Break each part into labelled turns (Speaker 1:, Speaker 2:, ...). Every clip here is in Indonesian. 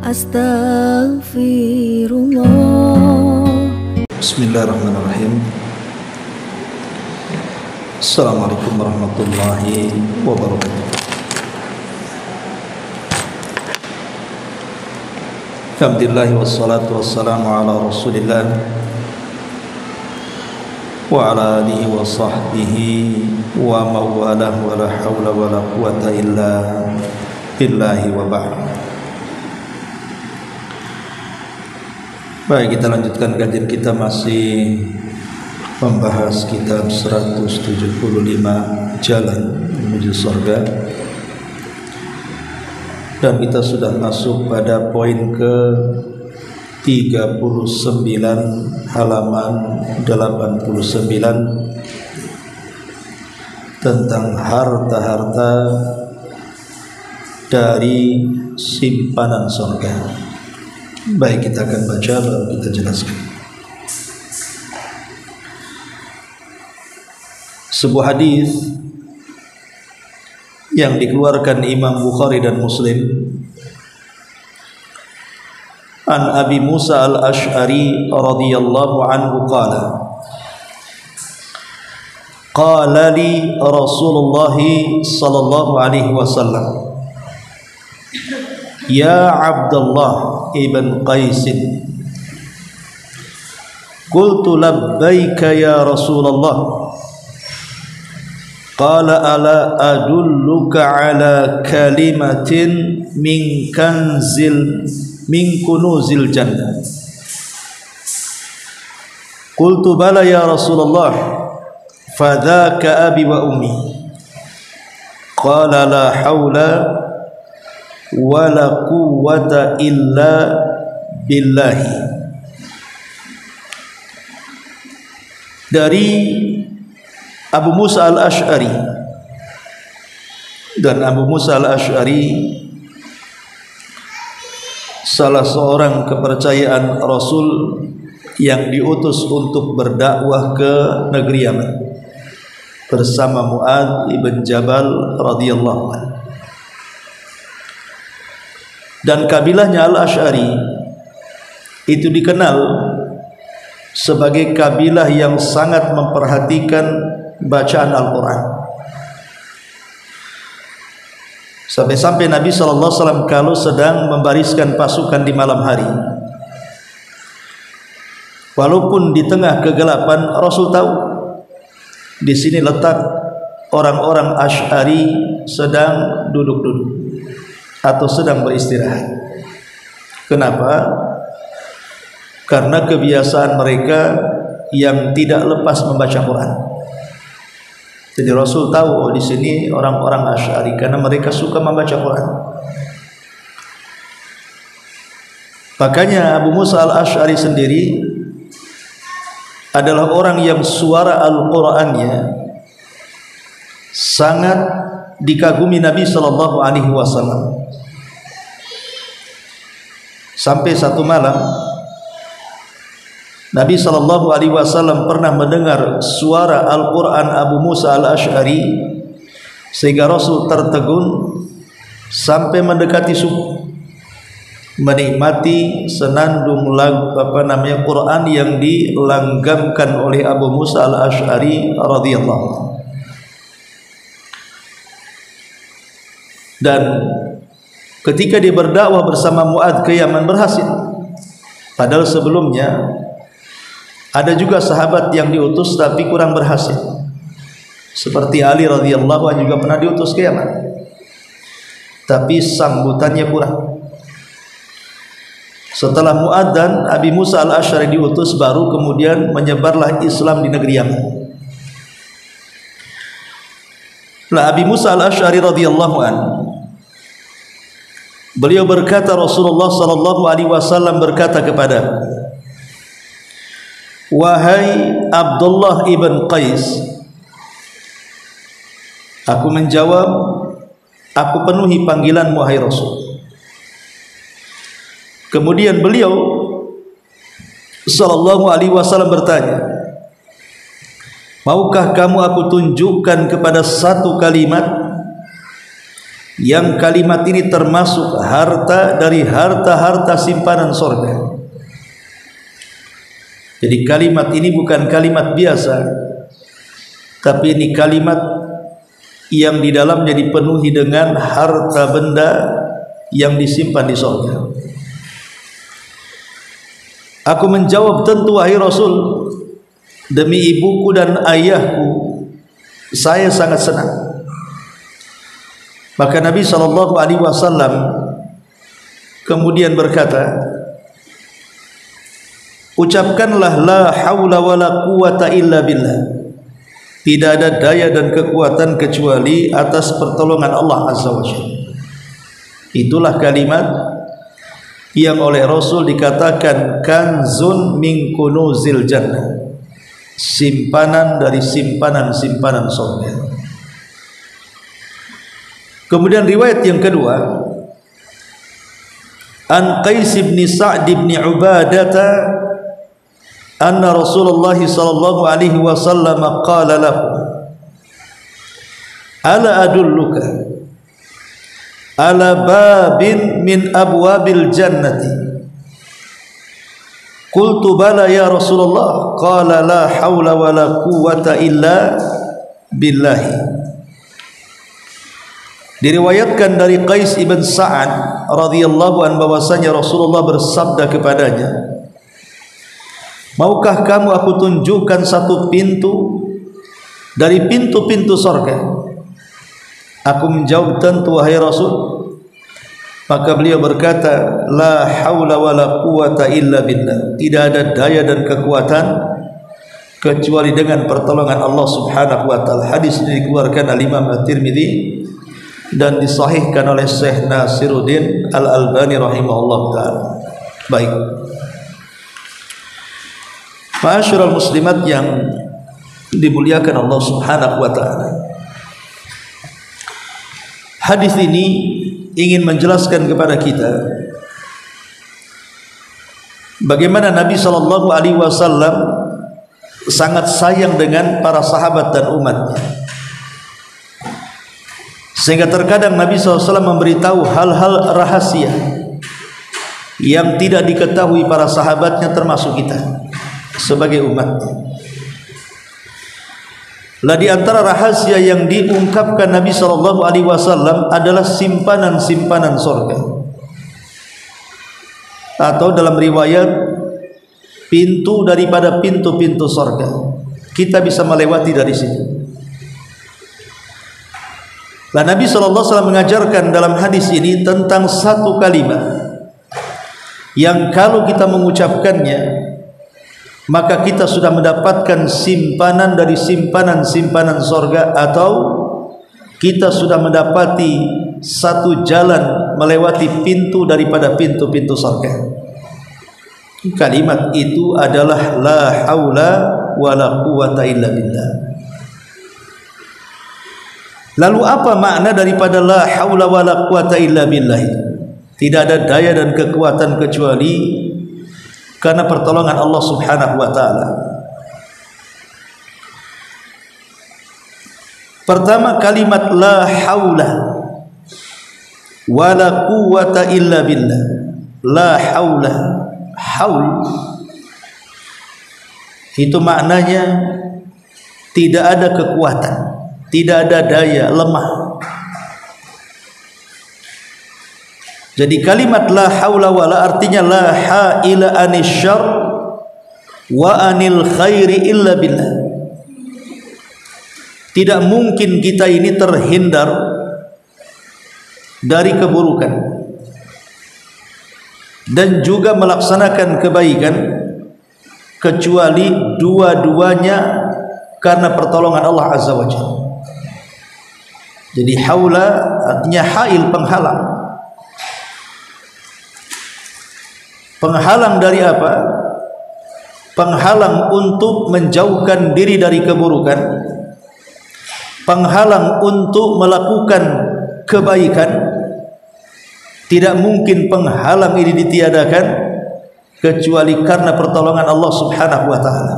Speaker 1: Astaghfirullah.
Speaker 2: Bismillahirrahmanirrahim. Assalamualaikum warahmatullahi wabarakatuh. Alhamdulillah wassalatu wassalamu ala Rasulillah wa ala alihi wa sahbihi wa mawalah wa la hawla wa la quwata illa billahi wa ba'd. Baik, kita lanjutkan kajian kita, masih membahas kitab 175 Jalan Menuju Surga, dan kita sudah masuk pada poin ke 39 halaman 89 tentang harta-harta dari simpanan surga. Baik, kita akan baca lalu kita jelaskan. Sebuah hadis yang dikeluarkan Imam Bukhari dan Muslim, an Abi Musa al-Ash'ari radhiyallahu anhu qala qala li Rasulullah sallallahu alaihi wasallam, ya Abdullah ibn Qais, qultu labbaika ya Rasulullah, qala ala adulluka ala kalimatin min kunuzil jannah, qultu bala ya Rasulullah, fadhaka abi wa ummi, qala la hawla wala quwwata illa billahi. Dari Abu Musa al-Ash'ari, dan Abu Musa al-Ash'ari salah seorang kepercayaan Rasul yang diutus untuk berdakwah ke negeri Yaman bersama Mu'adz ibn Jabal radhiyallahu anhu. Dan kabilahnya Al-Ash'ari itu dikenal sebagai kabilah yang sangat memperhatikan bacaan Al-Quran. Sampai-sampai Nabi SAW kalau sedang membariskan pasukan di malam hari, walaupun di tengah kegelapan, Rasul tahu di sini letak orang-orang Ash'ari sedang duduk-duduk atau sedang beristirahat. Kenapa? Karena kebiasaan mereka yang tidak lepas membaca Quran. Jadi Rasul tahu, oh, di sini orang-orang Ash'ari karena mereka suka membaca Quran. Makanya Abu Musa al-Ash'ari sendiri adalah orang yang suara Al-Qur'annya sangat dikagumi Nabi sallallahu alaihi wasallam. Sampai satu malam Nabi sallallahu alaihi wasallam pernah mendengar suara Al-Qur'an Abu Musa al-Ash'ari, sehingga Rasul tertegun sampai mendekati subuh, menikmati senandung Quran yang dilanggamkan oleh Abu Musa al-Ash'ari radhiyallahu anhu. Dan ketika dia berdakwah bersama Mu'adz ke Yaman berhasil. Padahal sebelumnya ada juga sahabat yang diutus tapi kurang berhasil. Seperti Ali radhiyallahu anhu juga pernah diutus ke Yaman, tapi sambutannya kurang. Setelah Mu'adz dan Abi Musa al-Ash'ari diutus, baru kemudian menyebarlah Islam di negeri Yaman. Nah, Abi Musa al-Ash'ari radhiyallahu anhu, beliau berkata, Rasulullah sallallahu alaihi wasallam berkata kepada, wahai Abdullah ibn Qais. Aku menjawab, aku penuhi panggilan wahai Rasul. Kemudian beliau sallallahu alaihi wasallam bertanya, maukah kamu aku tunjukkan kepada satu kalimat yang kalimat ini termasuk harta dari harta-harta simpanan surga. Jadi kalimat ini bukan kalimat biasa, tapi ini kalimat yang di dalamnya dipenuhi dengan harta benda yang disimpan di surga. Aku menjawab, tentu wahai Rasul, demi ibuku dan ayahku saya sangat senang. Maka Nabi SAW kemudian berkata, ucapkanlah la haula wa la quwata illa billah. Tidak ada daya dan kekuatan kecuali atas pertolongan Allah Azza wa Jalla. Itulah kalimat yang oleh Rasul dikatakan kanzun min kunuzil jannah, simpanan dari simpanan-simpanan surga. Kemudian riwayat yang kedua, an Qais bin Sa'd bin Ubadah anna Rasulullah sallallahu alaihi wasallam qala lahu ala adulluka ala babin min abwabil jannati. Qultu bala ya Rasulullah. Qala la haula wa la quwwata illa billahi. Diriwayatkan dari Qais ibn Sa'ad radhiyallahu anhu bahwasanya Rasulullah bersabda kepadanya, maukah kamu aku tunjukkan satu pintu dari pintu-pintu surga? Aku menjawab, tentu wahai Rasul. Maka beliau berkata, la haula wa la quwata illa billah. Tidak ada daya dan kekuatan kecuali dengan pertolongan Allah Subhanahu wa taala. Hadis ini dikeluarkan oleh Imam At-Tirmidzi dan disahihkan oleh Syekh Nasiruddin Al-Albani rahimahullah taala. Baik. Ma'asyiral muslimat yang dimuliakan Allah Subhanahu wa taala. Hadis ini ingin menjelaskan kepada kita bagaimana Nabi sallallahu alaihi wasallam sangat sayang dengan para sahabat dan umatnya. Sehingga terkadang Nabi SAW memberitahu hal-hal rahasia yang tidak diketahui para sahabatnya termasuk kita sebagai umatnya. Lah di antara rahasia yang diungkapkan Nabi SAW adalah simpanan-simpanan surga. Atau dalam riwayat, pintu daripada pintu-pintu surga. Kita bisa melewati dari situ. Lah Nabi SAW mengajarkan dalam hadis ini tentang satu kalimat yang kalau kita mengucapkannya maka kita sudah mendapatkan simpanan dari simpanan-simpanan surga, atau kita sudah mendapati satu jalan melewati pintu daripada pintu-pintu surga. Kalimat itu adalah la haula wa la quwata illa billah. Lalu apa makna daripada la haula wa la quwata illa billah? Tidak ada daya dan kekuatan kecuali karena pertolongan Allah Subhanahu wa taala. Pertama, kalimat la haula wa la quwata illa billah. La haula, haul itu maknanya tidak ada kekuatan, tidak ada daya, lemah. Jadi kalimat la haula wala artinya la haila anil syarr wa anil khairi illa billah. Tidak mungkin kita ini terhindar dari keburukan dan juga melaksanakan kebaikan kecuali dua-duanya karena pertolongan Allah Azza wa Jalla. Jadi haula artinya hail, penghalang. Penghalang dari apa? Penghalang untuk menjauhkan diri dari keburukan, penghalang untuk melakukan kebaikan. Tidak mungkin penghalang ini ditiadakan kecuali karena pertolongan Allah Subhanahu wa taala.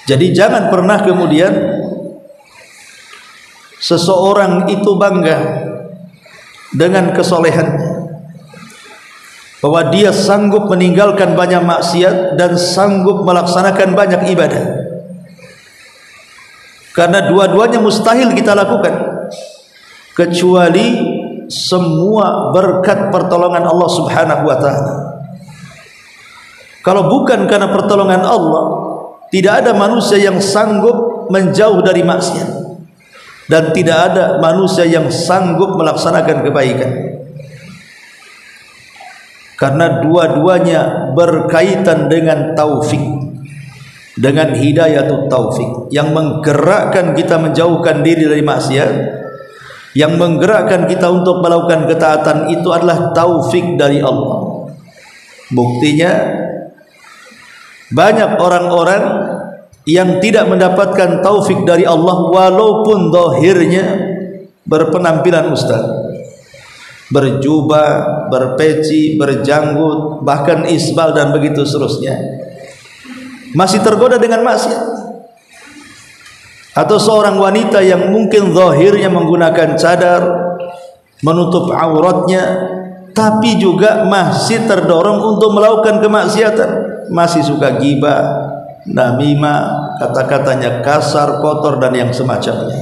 Speaker 2: Jadi jangan pernah kemudian seseorang itu bangga dengan kesolehannya, bahwa dia sanggup meninggalkan banyak maksiat dan sanggup melaksanakan banyak ibadah, karena dua-duanya mustahil kita lakukan kecuali semua berkat pertolongan Allah Subhanahu wa ta'ala. Kalau bukan karena pertolongan Allah, tidak ada manusia yang sanggup menjauh dari maksiat, dan tidak ada manusia yang sanggup melaksanakan kebaikan, karena dua-duanya berkaitan dengan taufik, dengan hidayatut taufik, yang menggerakkan kita menjauhkan diri dari maksiat, yang menggerakkan kita untuk melakukan ketaatan, itu adalah taufik dari Allah. Buktinya banyak orang-orang yang tidak mendapatkan taufik dari Allah walaupun zahirnya berpenampilan ustaz, berjubah, berpeci, berjanggut, bahkan isbal dan begitu seterusnya, masih tergoda dengan maksiat. Atau seorang wanita yang mungkin zahirnya menggunakan cadar menutup auratnya, tapi juga masih terdorong untuk melakukan kemaksiatan, masih suka ghibah, namimah, kata-katanya kasar, kotor dan yang semacamnya,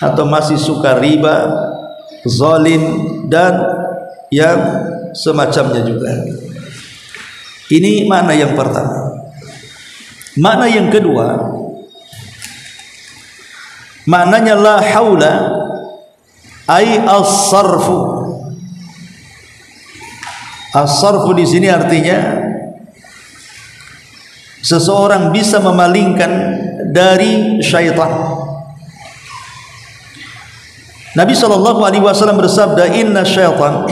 Speaker 2: atau masih suka riba, zalim dan yang semacamnya juga. Ini makna yang pertama. Makna yang kedua, maknanya la haula ay as-sarfu. As-sarfu di sini artinya seseorang bisa memalingkan dari syaitan. Nabi SAW bersabda, inna syaitan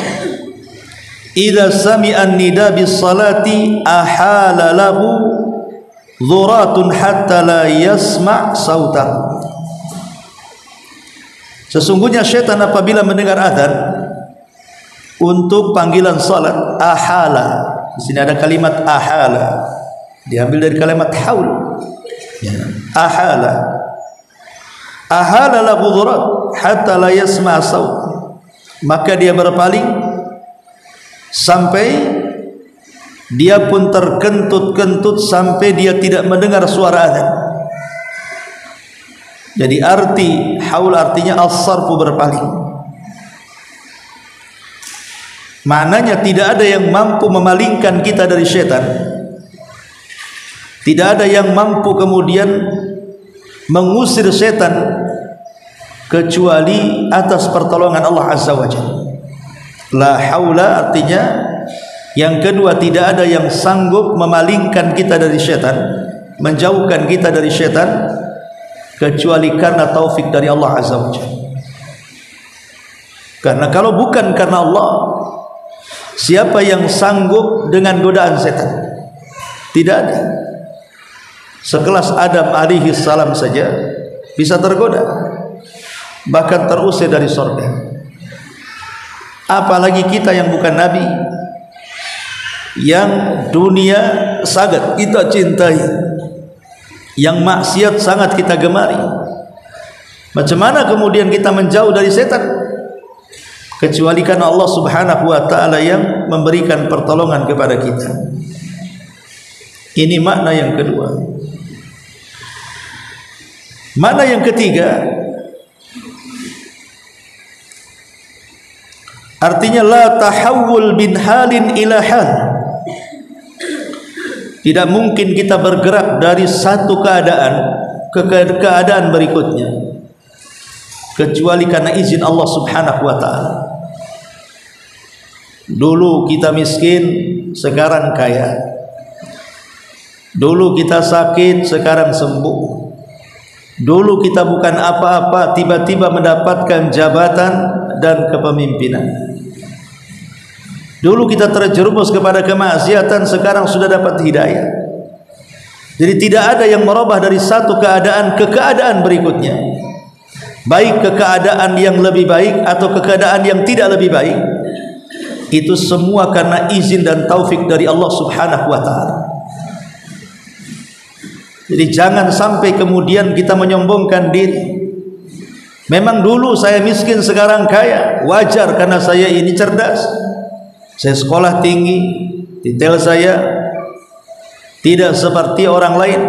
Speaker 2: idza sami'a an-nida bis-salati ahala lahu dhuratun hatta la yasma' sautan. Sesungguhnya syaitan apabila mendengar azan untuk panggilan salat, ahala, di sini ada kalimat ahala, diambil dari kalimat haul, ahala, ahala lahu dhurat hatta la yasma' saut, maka dia berpaling sampai dia pun terkentut-kentut sampai dia tidak mendengar suara azan. Jadi arti haul artinya as-sarfu, berpaling. Maknanya tidak ada yang mampu memalingkan kita dari syaitan, tidak ada yang mampu kemudian mengusir syaitan kecuali atas pertolongan Allah Azza wa Jalla. La haula artinya yang kedua, tidak ada yang sanggup memalingkan kita dari syaitan, menjauhkan kita dari syaitan, kecuali karena taufik dari Allah Azza wa Jalla. Karena kalau bukan karena Allah, siapa yang sanggup dengan godaan setan? Tidak ada. Sekelas Adam alaihi salam saja bisa tergoda, bahkan terusir dari surga. Apalagi kita yang bukan nabi, yang dunia sangat kita cintai, yang maksiat sangat kita gemari. Macam mana kemudian kita menjauh dari setan? Kecuali karena Allah Subhanahu wa ta'ala yang memberikan pertolongan kepada kita. Ini makna yang kedua. Makna yang ketiga, artinya la tahawul bin halin ila hal. Tidak mungkin kita bergerak dari satu keadaan ke keadaan berikutnya kecuali karena izin Allah Subhanahu wa ta'ala. Dulu kita miskin, sekarang kaya. Dulu kita sakit, sekarang sembuh. Dulu kita bukan apa-apa, tiba-tiba mendapatkan jabatan dan kepemimpinan. Dulu kita terjerumus kepada kemaksiatan, sekarang sudah dapat hidayah. Jadi tidak ada yang merubah dari satu keadaan ke keadaan berikutnya, baik ke keadaan yang lebih baik atau ke keadaan yang tidak lebih baik. Itu semua karena izin dan taufik dari Allah Subhanahu wa ta'ala. Jadi jangan sampai kemudian kita menyombongkan diri, Memang dulu saya miskin, sekarang kaya. Wajar karena saya ini cerdas. Saya sekolah tinggi, titel saya tidak seperti orang lain.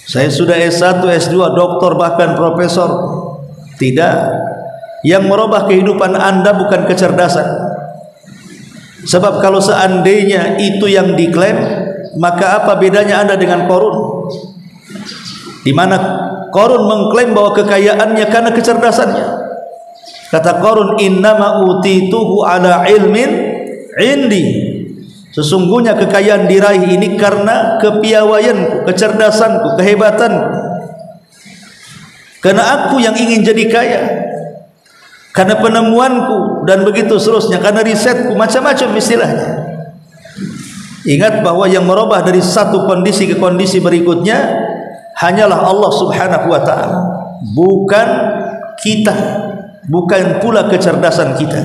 Speaker 2: Saya sudah S1, S2, doktor, bahkan profesor. Tidak. Yang merubah kehidupan Anda bukan kecerdasan. Sebab kalau seandainya itu yang diklaim, maka apa bedanya Anda dengan Qarun? Di mana Qarun mengklaim bahwa kekayaannya karena kecerdasannya. Kata Qarun, innama utituhu ala ilmin indi. Sesungguhnya kekayaan diraih ini karena kepiawaianku, kecerdasanku, kehebatanku. Karena aku yang ingin jadi kaya, karena penemuanku, dan begitu seterusnya, karena risetku, macam-macam istilahnya. Ingat bahwa yang merubah dari satu kondisi ke kondisi berikutnya hanyalah Allah Subhanahu wa ta'ala, bukan kita, bukan pula kecerdasan kita.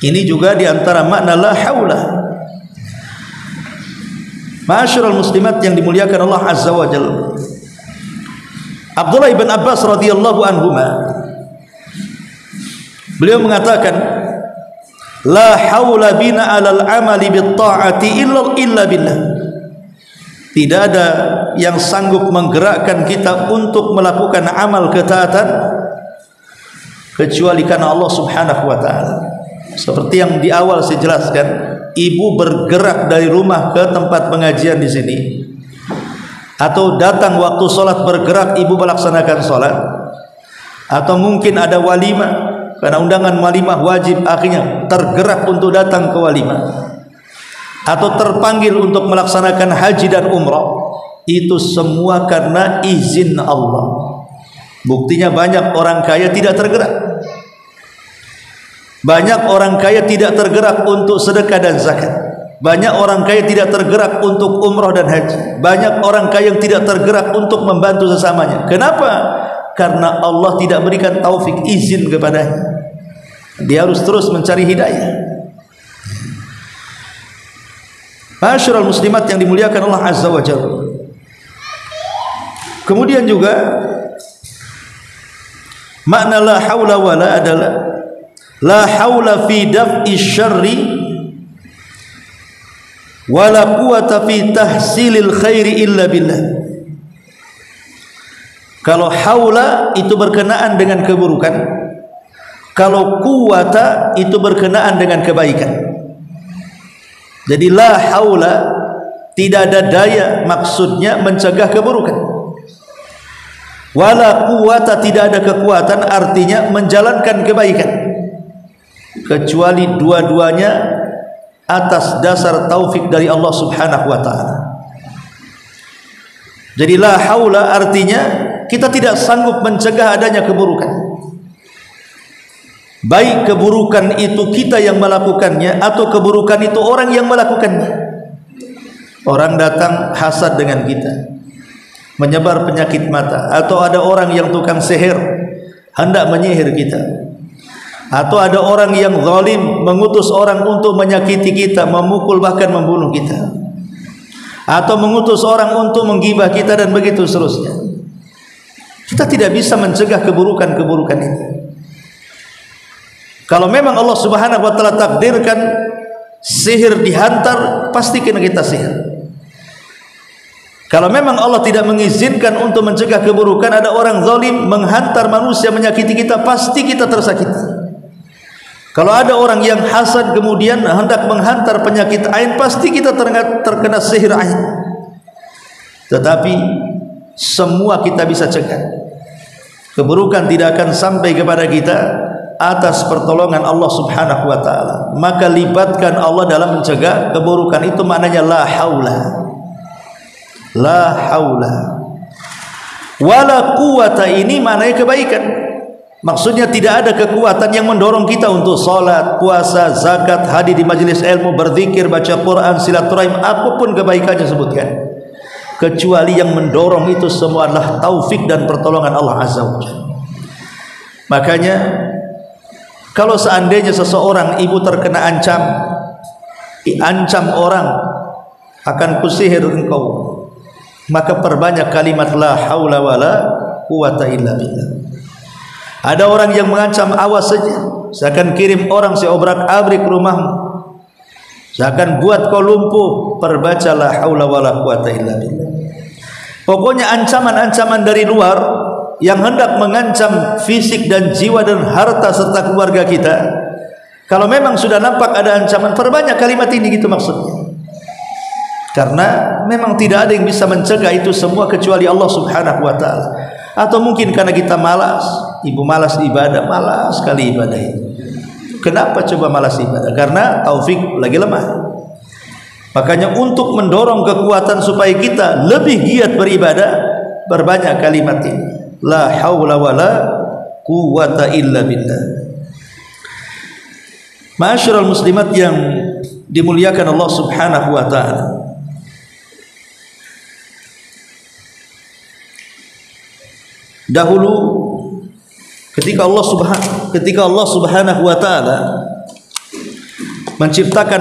Speaker 2: Ini juga diantara makna la haula. Ma'asyiral muslimat yang dimuliakan Allah Azza wa Jalla, Abdullah ibn Abbas radhiyallahu anhuma, beliau mengatakan, la haula bina alal amali bit ta'ati illa billah. Tidak ada yang sanggup menggerakkan kita untuk melakukan amal ketaatan kecuali karena Allah Subhanahu wa ta'ala. Seperti yang di awal saya jelaskan, ibu bergerak dari rumah ke tempat pengajian di sini, atau datang waktu sholat bergerak ibu melaksanakan sholat, atau mungkin ada walimah karena undangan walimah wajib, akhirnya tergerak untuk datang ke walimah, atau terpanggil untuk melaksanakan haji dan umrah. Itu semua karena izin Allah. Buktinya banyak orang kaya tidak tergerak. Banyak orang kaya tidak tergerak untuk sedekah dan zakat. Banyak orang kaya tidak tergerak untuk umrah dan haji. Banyak orang kaya yang tidak tergerak untuk membantu sesamanya. Kenapa? Karena Allah tidak berikan taufik, izin kepadanya. Dia harus terus mencari hidayah. Ma'asyiral muslimat yang dimuliakan Allah Azza wa Jalla. Kemudian juga makna la haula wala adalah la haula fi daf'i syarri wala quwata fi tahsilil khairi illa billah. Kalau haula itu berkenaan dengan keburukan, kalau quwata itu berkenaan dengan kebaikan. Jadi la haula, tidak ada daya, maksudnya mencegah keburukan. Wala quwata, tidak ada kekuatan, artinya menjalankan kebaikan. Kecuali dua-duanya atas dasar taufik dari Allah Subhanahu wa ta'ala. Jadi la haula artinya kita tidak sanggup mencegah adanya keburukan. Baik keburukan itu kita yang melakukannya, atau keburukan itu orang yang melakukannya. Orang datang hasad dengan kita, menyebar penyakit mata, atau ada orang yang tukang sihir hendak menyihir kita, atau ada orang yang zalim mengutus orang untuk menyakiti kita, memukul bahkan membunuh kita, atau mengutus orang untuk menggibah kita, dan begitu seterusnya. Kita tidak bisa mencegah keburukan-keburukan ini. Kalau memang Allah Subhanahu wa ta'ala takdirkan sihir dihantar, pasti kena kita sihir. Kalau memang Allah tidak mengizinkan untuk mencegah keburukan, ada orang zalim menghantar manusia menyakiti kita, pasti kita tersakiti. Kalau ada orang yang hasad kemudian hendak menghantar penyakit ain, pasti kita terkena sihir ain. Tetapi semua kita bisa cegah. Keburukan tidak akan sampai kepada kita atas pertolongan Allah Subhanahu wa ta'ala. Maka libatkan Allah dalam mencegah keburukan. Itu maknanya la haula. La haula wala quwata, ini maknanya kebaikan. Maksudnya tidak ada kekuatan yang mendorong kita untuk salat, puasa, zakat, hadir di majelis ilmu, berzikir, baca Quran, silaturahim, apapun kebaikannya sebutkan, kecuali yang mendorong itu semua adalah taufik dan pertolongan Allah Azza wa Jalla. Makanya kalau seandainya seseorang, ibu terkena ancam orang akan kusihir engkau, maka perbanyak kalimat la haula wala quwata illa billah. Ada orang yang mengancam, awas saja, saya akan kirim orang seobrak-abrik rumahmu, saya akan buat kau lumpuh. Perbaca la haula wala quwata illa billah. Pokoknya ancaman-ancaman dari luar yang hendak mengancam fisik dan jiwa dan harta serta keluarga kita, kalau memang sudah nampak ada ancaman, perbanyak kalimat ini, gitu maksudnya. Karena memang tidak ada yang bisa mencegah itu semua kecuali Allah Subhanahu wa ta'ala. Atau mungkin karena kita malas, ibu malas ibadah, malas sekali ibadah itu. Kenapa coba malas ibadah? Karena taufik lagi lemah. Makanya untuk mendorong kekuatan supaya kita lebih giat beribadah, berbanyak kalimat ini. La haula wala quwata illa billah. Ma'asyiral muslimat yang dimuliakan Allah Subhanahu wa ta'ala, dahulu ketika Allah Subhanahu wa ta'ala menciptakan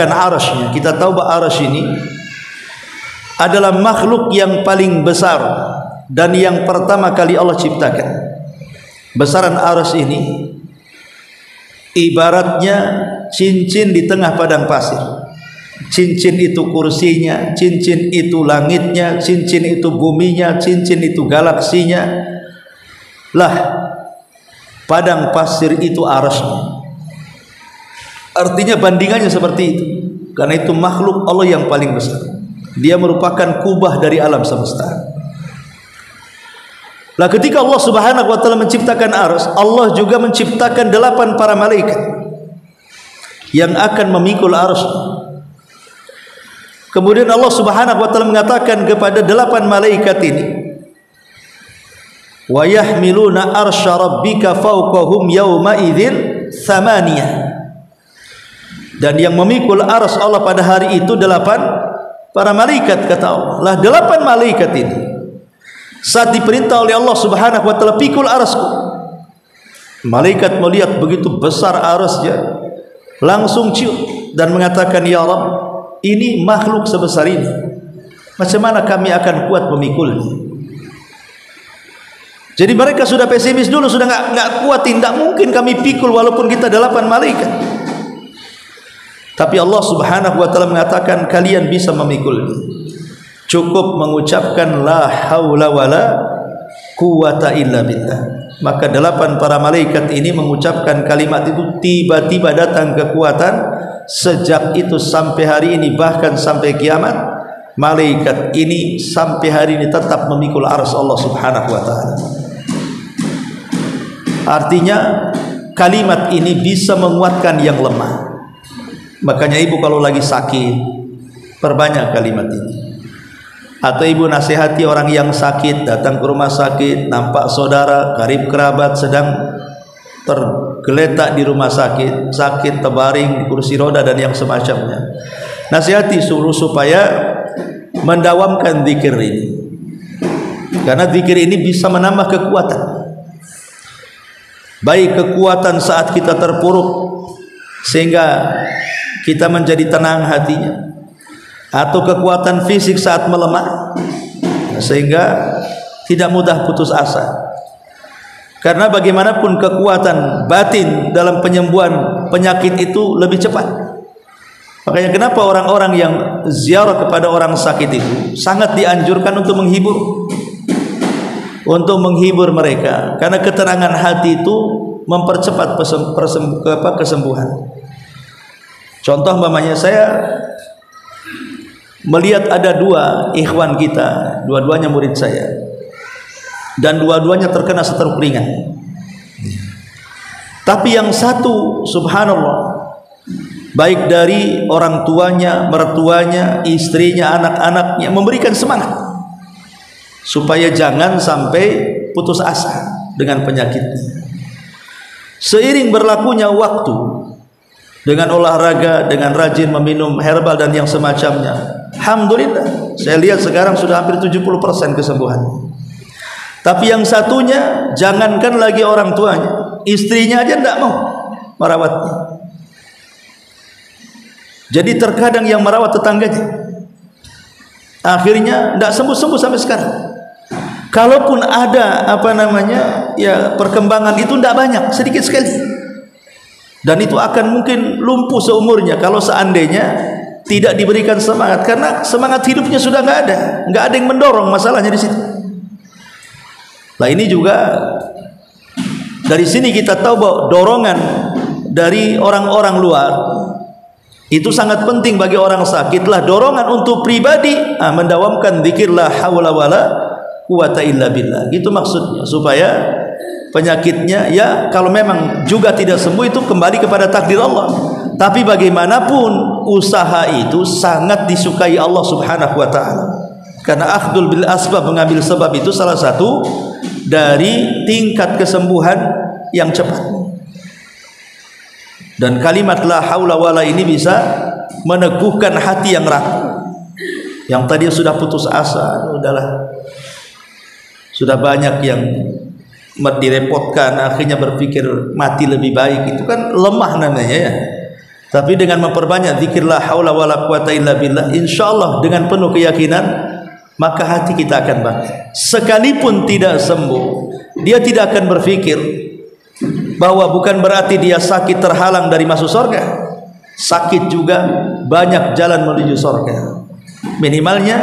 Speaker 2: arasy-Nya, kita tahu bahwa arasy ini adalah makhluk yang paling besar dan yang pertama kali Allah ciptakan. Besaran arasy ini ibaratnya cincin di tengah padang pasir. Cincin itu kursinya, cincin itu langitnya, cincin itu buminya, cincin itu galaksinya. Lah, padang pasir itu arasy-Nya. Artinya bandingannya seperti itu. Karena itu makhluk Allah yang paling besar. Dia merupakan kubah dari alam semesta. Lah ketika Allah Subhanahu wa ta'ala menciptakan arasy, Allah juga menciptakan 8 para malaikat yang akan memikul arasy. Kemudian Allah Subhanahu wa ta'ala mengatakan kepada 8 malaikat ini, wa yahmiluna arsya rabbika fawqahum yawma idzin tsamaniyah. Dan yang memikul arsy Allah pada hari itu 8 para malaikat, kata Allah. Lah 8 malaikat ini saat diperintah oleh Allah Subhanahu wa ta'ala, pikul arsy, malaikat melihat begitu besar arasy-Nya, langsung ciut dan mengatakan, ya Rabb, ini makhluk sebesar ini, macam mana kami akan kuat memikulnya? Jadi mereka sudah pesimis dulu, sudah nggak kuat, tidak mungkin kami pikul walaupun kita 8 malaikat. Tapi Allah Subhanahu wa ta'ala mengatakan, kalian bisa memikulnya. Cukup mengucapkan la haula wala quwata illa billah. Maka 8 para malaikat ini mengucapkan kalimat itu, tiba-tiba datang kekuatan. Sejak itu sampai hari ini, bahkan sampai kiamat, malaikat ini sampai hari ini tetap memikul arsy Allah Subhanahu wa ta'ala. Artinya kalimat ini bisa menguatkan yang lemah. Makanya ibu kalau lagi sakit, perbanyak kalimat ini. Atau ibu nasihati orang yang sakit, datang ke rumah sakit, nampak saudara, karib kerabat sedang tergeletak di rumah sakit, terbaring di kursi roda dan yang semacamnya. Nasihati suruh supaya mendawamkan zikir ini. Karena zikir ini bisa menambah kekuatan. Baik kekuatan saat kita terpuruk sehingga kita menjadi tenang hatinya, atau kekuatan fisik saat melemah sehingga tidak mudah putus asa. Karena bagaimanapun kekuatan batin dalam penyembuhan penyakit itu lebih cepat. Makanya kenapa orang-orang yang ziarah kepada orang sakit itu sangat dianjurkan untuk menghibur mereka, karena ketenangan hati itu mempercepat kesembuhan. Contoh umpamanya, saya melihat ada 2 ikhwan kita, dua-duanya murid saya, dan dua-duanya terkena stroke ringan. Tapi yang satu, subhanallah, baik dari orang tuanya, mertuanya, istrinya, anak-anaknya memberikan semangat supaya jangan sampai putus asa dengan penyakitnya. Seiring berlakunya waktu, dengan olahraga, dengan rajin meminum herbal dan yang semacamnya, alhamdulillah, saya lihat sekarang sudah hampir 70% kesembuhan. Tapi yang satunya, jangankan lagi orang tuanya, istrinya aja tidak mau merawatnya. Jadi terkadang yang merawat tetangganya, akhirnya tidak sembuh-sembuh sampai sekarang. Kalaupun ada ya perkembangan itu tidak banyak, sedikit sekali. Dan itu akan mungkin lumpuh seumurnya kalau seandainya tidak diberikan semangat, karena semangat hidupnya sudah nggak ada yang mendorong, masalahnya di situ. Nah, ini juga dari sini kita tahu bahwa dorongan dari orang-orang luar itu sangat penting bagi orang sakit. Lah dorongan untuk pribadi mendawamkan zikir la haula wala quwata illa billah. Gitu maksudnya, supaya penyakitnya ya kalau memang juga tidak sembuh itu kembali kepada takdir Allah. Tapi bagaimanapun usaha itu sangat disukai Allah Subhanahu wa taala. Karena akhdul bil asbab, mengambil sebab itu salah satu dari tingkat kesembuhan yang cepat. Dan kalimat la haula wala ini bisa meneguhkan hati yang rapuh, yang tadi sudah putus asa, udahlah, sudah banyak yang direpotkan, akhirnya berpikir mati lebih baik. Itu kan lemah namanya ya. Tapi dengan memperbanyak zikir la haula wala quwata illa billah, insyaallah dengan penuh keyakinan, maka hati kita akan bangkit. Sekalipun tidak sembuh, dia tidak akan berpikir bahwa bukan berarti dia sakit terhalang dari masuk surga. Sakit juga banyak jalan menuju surga. Minimalnya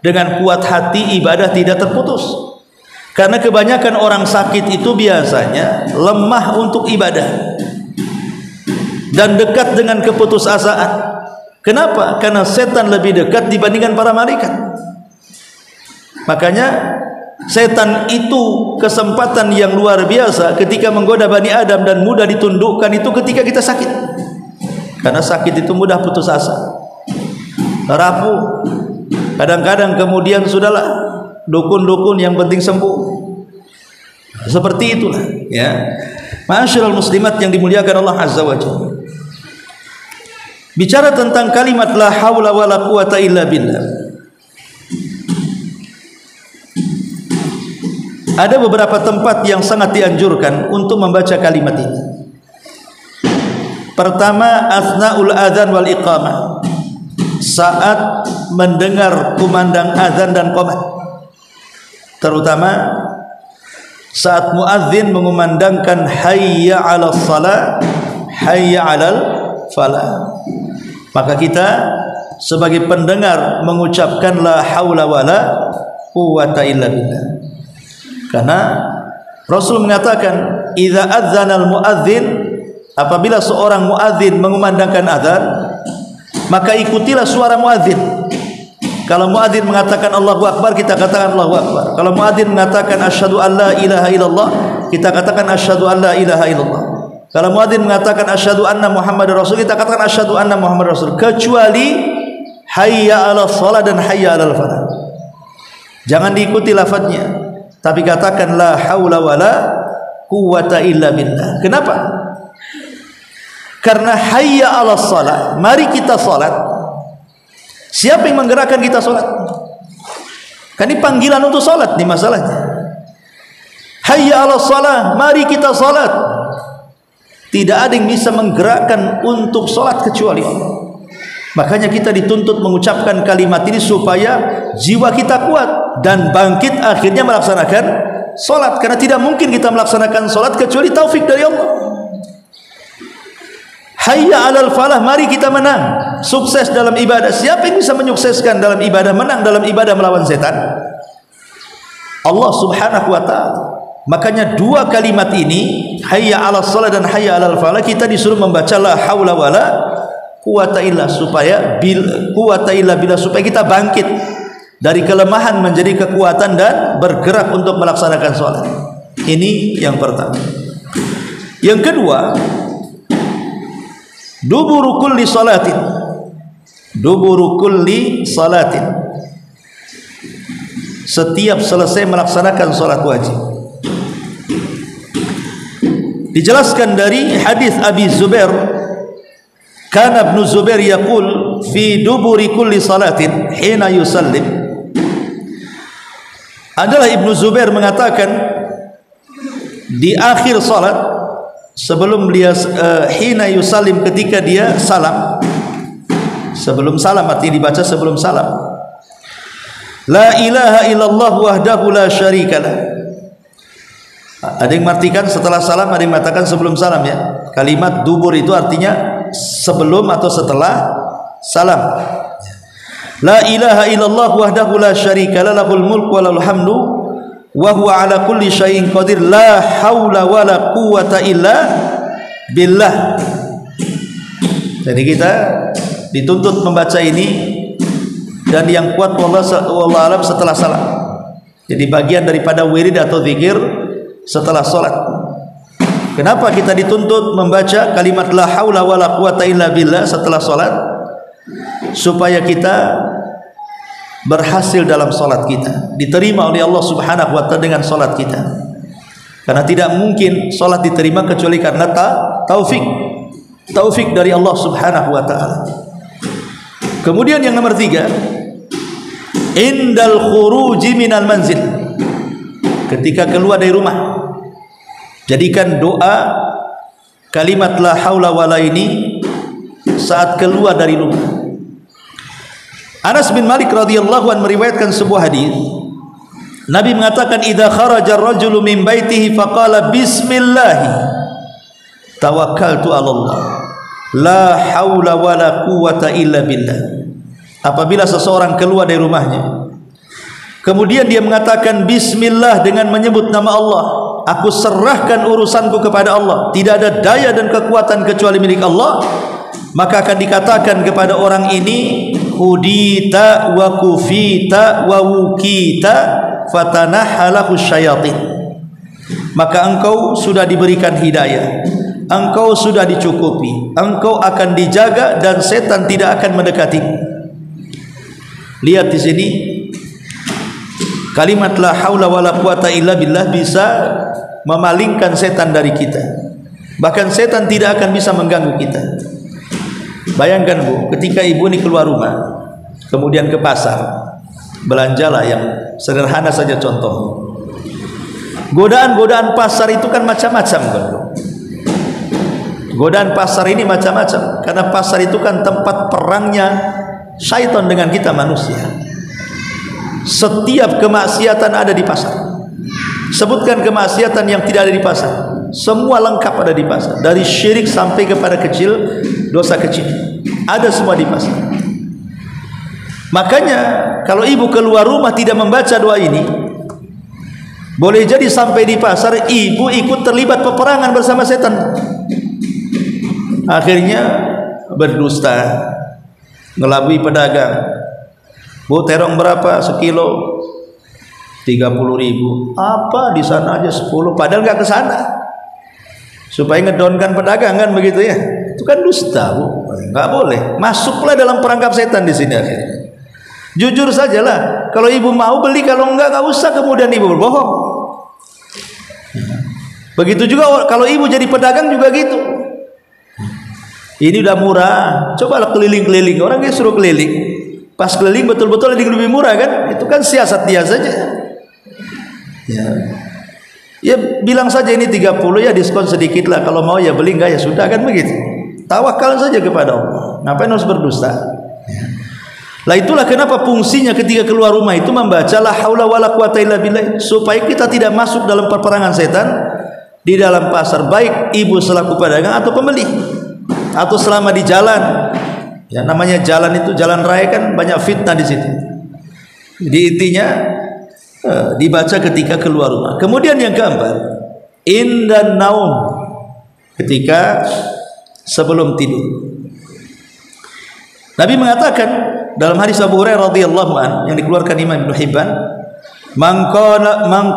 Speaker 2: dengan kuat hati ibadah tidak terputus. Karena kebanyakan orang sakit itu biasanya lemah untuk ibadah dan dekat dengan keputusasaan. Kenapa? Karena setan lebih dekat dibandingkan para malaikat. Makanya setan itu kesempatan yang luar biasa ketika menggoda Bani Adam dan mudah ditundukkan itu ketika kita sakit. Karena sakit itu mudah putus asa, rapuh. Kadang-kadang kemudian sudahlah, dukun-dukun yang penting sembuh. Seperti itulah ya. Ma'asyiral muslimat yang dimuliakan Allah Azza wa Jalla. Bicara tentang kalimat la haula wala quwata illa billah, ada beberapa tempat yang sangat dianjurkan untuk membaca kalimat ini. Pertama, asnaul adzan wal iqamah, saat mendengar kumandang azan dan qomat, terutama saat muadzin mengumandangkan hayya 'alas shalah, hayya 'alal falah, maka kita sebagai pendengar mengucapkan la haula wala quwata illa billah. Karena Rasul mengatakan idza adzanal muadzin, apabila seorang muadzin mengumandangkan azan, maka ikutilah suara muadzin. Kalau muadzin mengatakan Allahu Akbar, kita katakan Allahu Akbar. Kalau muadzin mengatakan asyhadu an la ilaha illallah, kita katakan asyhadu an la ilaha illallah. Kalau muadzin mengatakan asyhadu anna Muhammadar Rasul, kita katakan asyhadu anna Muhammadar Rasul, kecuali hayya 'alas shalah dan hayya 'alal falah. Jangan diikuti lafadznya, tapi katakan la haula wala quwata illa billah. Kenapa? Karena hayya 'alas shalah, mari kita salat. Siapa yang menggerakkan kita salat? Kan ini panggilan untuk salat nih masalahnya. Hayya 'alas shalah, mari kita salat. Tidak ada yang bisa menggerakkan untuk salat kecuali Allah. Makanya kita dituntut mengucapkan kalimat ini supaya jiwa kita kuat dan bangkit akhirnya melaksanakan salat. Karena tidak mungkin kita melaksanakan salat kecuali taufik dari Allah. Hayya 'alal falah, mari kita menang, sukses dalam ibadah. Siapa yang bisa menyukseskan dalam ibadah, menang dalam ibadah melawan setan? Allah Subhanahu wa taala. Makanya dua kalimat ini, hayya 'alas shalah dan hayya 'alal falah, kita disuruh membaca la haula wala quwata illa, supaya quwata illa billah, supaya kita bangkit dari kelemahan menjadi kekuatan dan bergerak untuk melaksanakan salat. Ini yang pertama. Yang kedua, duburu kulli salatin, duburu kulli salatin, setiap selesai melaksanakan salat wajib. Dijelaskan dari hadis Abi Zubair, kana Ibnu Zubair yaqul fi duburi kulli salatin hina yusallim. Adalah Ibnu Zubair mengatakan di akhir salat, sebelum dia hina yusallim, ketika dia salam, sebelum salam, artinya dibaca sebelum salam. La ilaha illallah wahdahu la syarikalah. Ada yang mengartikan setelah salam, ada yang mengatakan sebelum salam ya. Kalimat dubur itu artinya sebelum atau setelah salam. La ilaha illallah wahdahu la syarikalah lahul mulku wa lahul hamdu wa huwa ala kulli syai'in qadir la haula wa la quwwata illa billah. Jadi kita dituntut membaca ini, dan yang kuat wallahu alam setelah salam. Jadi bagian daripada wirid atau zikir setelah salat. Kenapa kita dituntut membaca kalimat la haula wala quwata illa billah setelah salat? Supaya kita berhasil dalam salat kita, diterima oleh Allah Subhanahu wa taala dengan salat kita. Karena tidak mungkin salat diterima kecuali karena taufik dari Allah Subhanahu wa taala. Kemudian yang nomor 3, indal khuruji minal manzil, ketika keluar dari rumah, jadikan doa kalimat la haula wala ini saat keluar dari rumah. Anas bin Malik radhiyallahu anhu meriwayatkan sebuah hadis, Nabi mengatakan idza kharaja ar-rajulu min baitihi faqala bismillah tawakkaltu 'ala Allah la haula wala quwwata illa billah. Apabila seseorang keluar dari rumahnya, kemudian dia mengatakan bismillah dengan menyebut nama Allah, aku serahkan urusanku kepada Allah, tidak ada daya dan kekuatan kecuali milik Allah, maka akan dikatakan kepada orang ini hudita wa kufita wa wukita fatanahalahu syayatin, maka engkau sudah diberikan hidayah, engkau sudah dicukupi, engkau akan dijaga dan setan tidak akan mendekati. Lihat di sini kalimat la haula wala quwata illa billah bisa memalingkan setan dari kita. Bahkan setan tidak akan bisa mengganggu kita. Bayangkan Bu, ketika ibu ini keluar rumah, kemudian ke pasar, belanjalah yang sederhana saja contoh. Godaan-godaan pasar itu kan macam-macam kan Bu. Godaan pasar ini macam-macam, karena pasar itu kan tempat perangnya syaitan dengan kita manusia. Setiap kemaksiatan ada di pasar. Sebutkan kemaksiatan yang tidak ada di pasar, semua lengkap ada di pasar. Dari syirik sampai kepada dosa kecil, ada semua di pasar. Makanya kalau ibu keluar rumah tidak membaca doa ini, boleh jadi sampai di pasar ibu ikut terlibat peperangan bersama setan. Akhirnya berdusta, ngelabui pedagang. Bu, terong berapa sekilo? 30.000. Apa di sana aja 10, padahal nggak ke sana. Supaya ngedonkan pedagang kan begitu ya. Itu kan dusta Bu, nggak boleh. Masuklah dalam perangkap setan di sini akhirnya. Jujur sajalah, kalau ibu mau beli, kalau enggak usah kemudian ibu berbohong. Begitu juga kalau ibu jadi pedagang juga gitu. Ini udah murah, cobalah keliling-keliling. Orang dia suruh keliling, pas keliling betul-betul lebih murah kan? Itu kan siasat dia saja. Ya bilang saja ini 30 ya, diskon sedikit lah, kalau mau ya beli, enggak ya sudah kan begitu. Tawakal saja kepada Allah. Ngapain harus berdusta? Lah itulah kenapa fungsinya ketika keluar rumah itu membaca la haula wala quwata illa billah, supaya kita tidak masuk dalam peperangan setan di dalam pasar, baik ibu selaku pedagang atau pembeli, atau selama di jalan. Ya namanya jalan itu, jalan raya kan banyak fitnah di situ. Jadi intinya dibaca ketika keluar rumah. Kemudian yang keempat, indan naum, ketika sebelum tidur. Nabi mengatakan dalam hadis Abu Hurairah radhiyallahu an yang dikeluarkan Imam Ibnu Hibban, man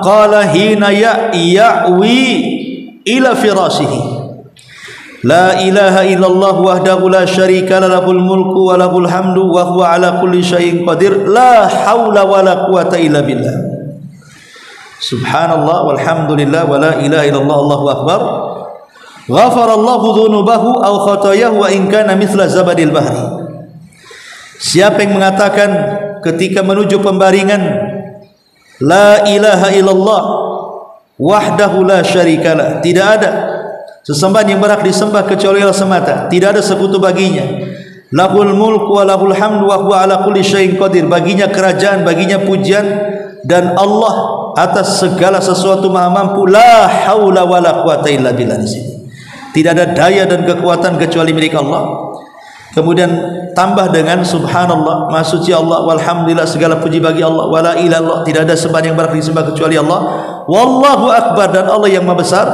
Speaker 2: qala hina ya'wi ila firasihi la ilaha illallah wahdahu la syarika lahul mulku wa lahul hamdu wa huwa ala kulli syai'in qadir la haula wala quwata illa billah. Subhanallah walhamdulillah wa la ilaha illallah Allahu akbar. Ghafarallahu dzunubahu aw khatayahu wa in kana mithla zabadil bahri. Siapa yang mengatakan ketika menuju pembaringan la ilaha illallah wahdahu la syarikalah, tidak ada sesembahan yang berhak disembah kecuali Allah semata, tidak ada sekutu baginya, Lahul mulku wa lahul hamdu wa huwa ala kulli syai'in qadir. Baginya kerajaan, baginya pujian, dan Allah atas segala sesuatu maha mampu. La haula wa la quwata illa billah. Di sini tidak ada daya dan kekuatan kecuali milik Allah. Kemudian tambah dengan subhanallah, maha suci Allah, walhamdulillah, segala puji bagi Allah, wala ilaha illallah, tidak ada sembahan yang berhak disembah kecuali Allah, wallahu akbar, dan Allah yang maha besar.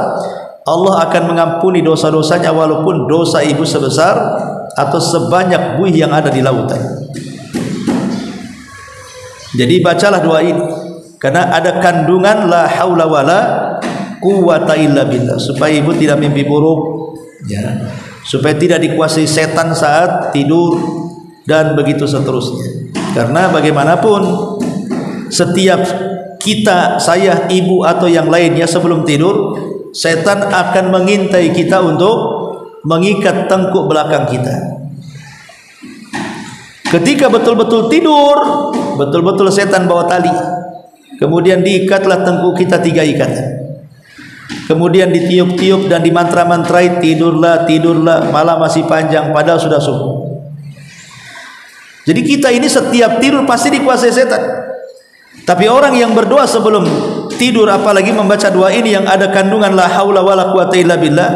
Speaker 2: Allah akan mengampuni dosa-dosanya walaupun dosa ibu sebesar atau sebanyak buih yang ada di lautan. Jadi bacalah doa ini karena ada kandungan la haula wala quwata illa billah, supaya ibu tidak mimpi buruk, ya, supaya tidak dikuasai setan saat tidur, dan begitu seterusnya. Karena bagaimanapun setiap kita, saya, ibu atau yang lainnya, sebelum tidur setan akan mengintai kita untuk mengikat tengkuk belakang kita. Ketika betul-betul tidur, betul-betul setan bawa tali, kemudian diikatlah tengkuk kita 3 ikatan, kemudian ditiup-tiup dan dimantra-mantrai, tidurlah, tidurlah, malam masih panjang, padahal sudah subuh. Jadi kita ini setiap tidur pasti dikuasai setan. Tapi orang yang berdoa sebelum tidur, apalagi membaca doa ini yang ada kandungan la haula wala quwata illa billah,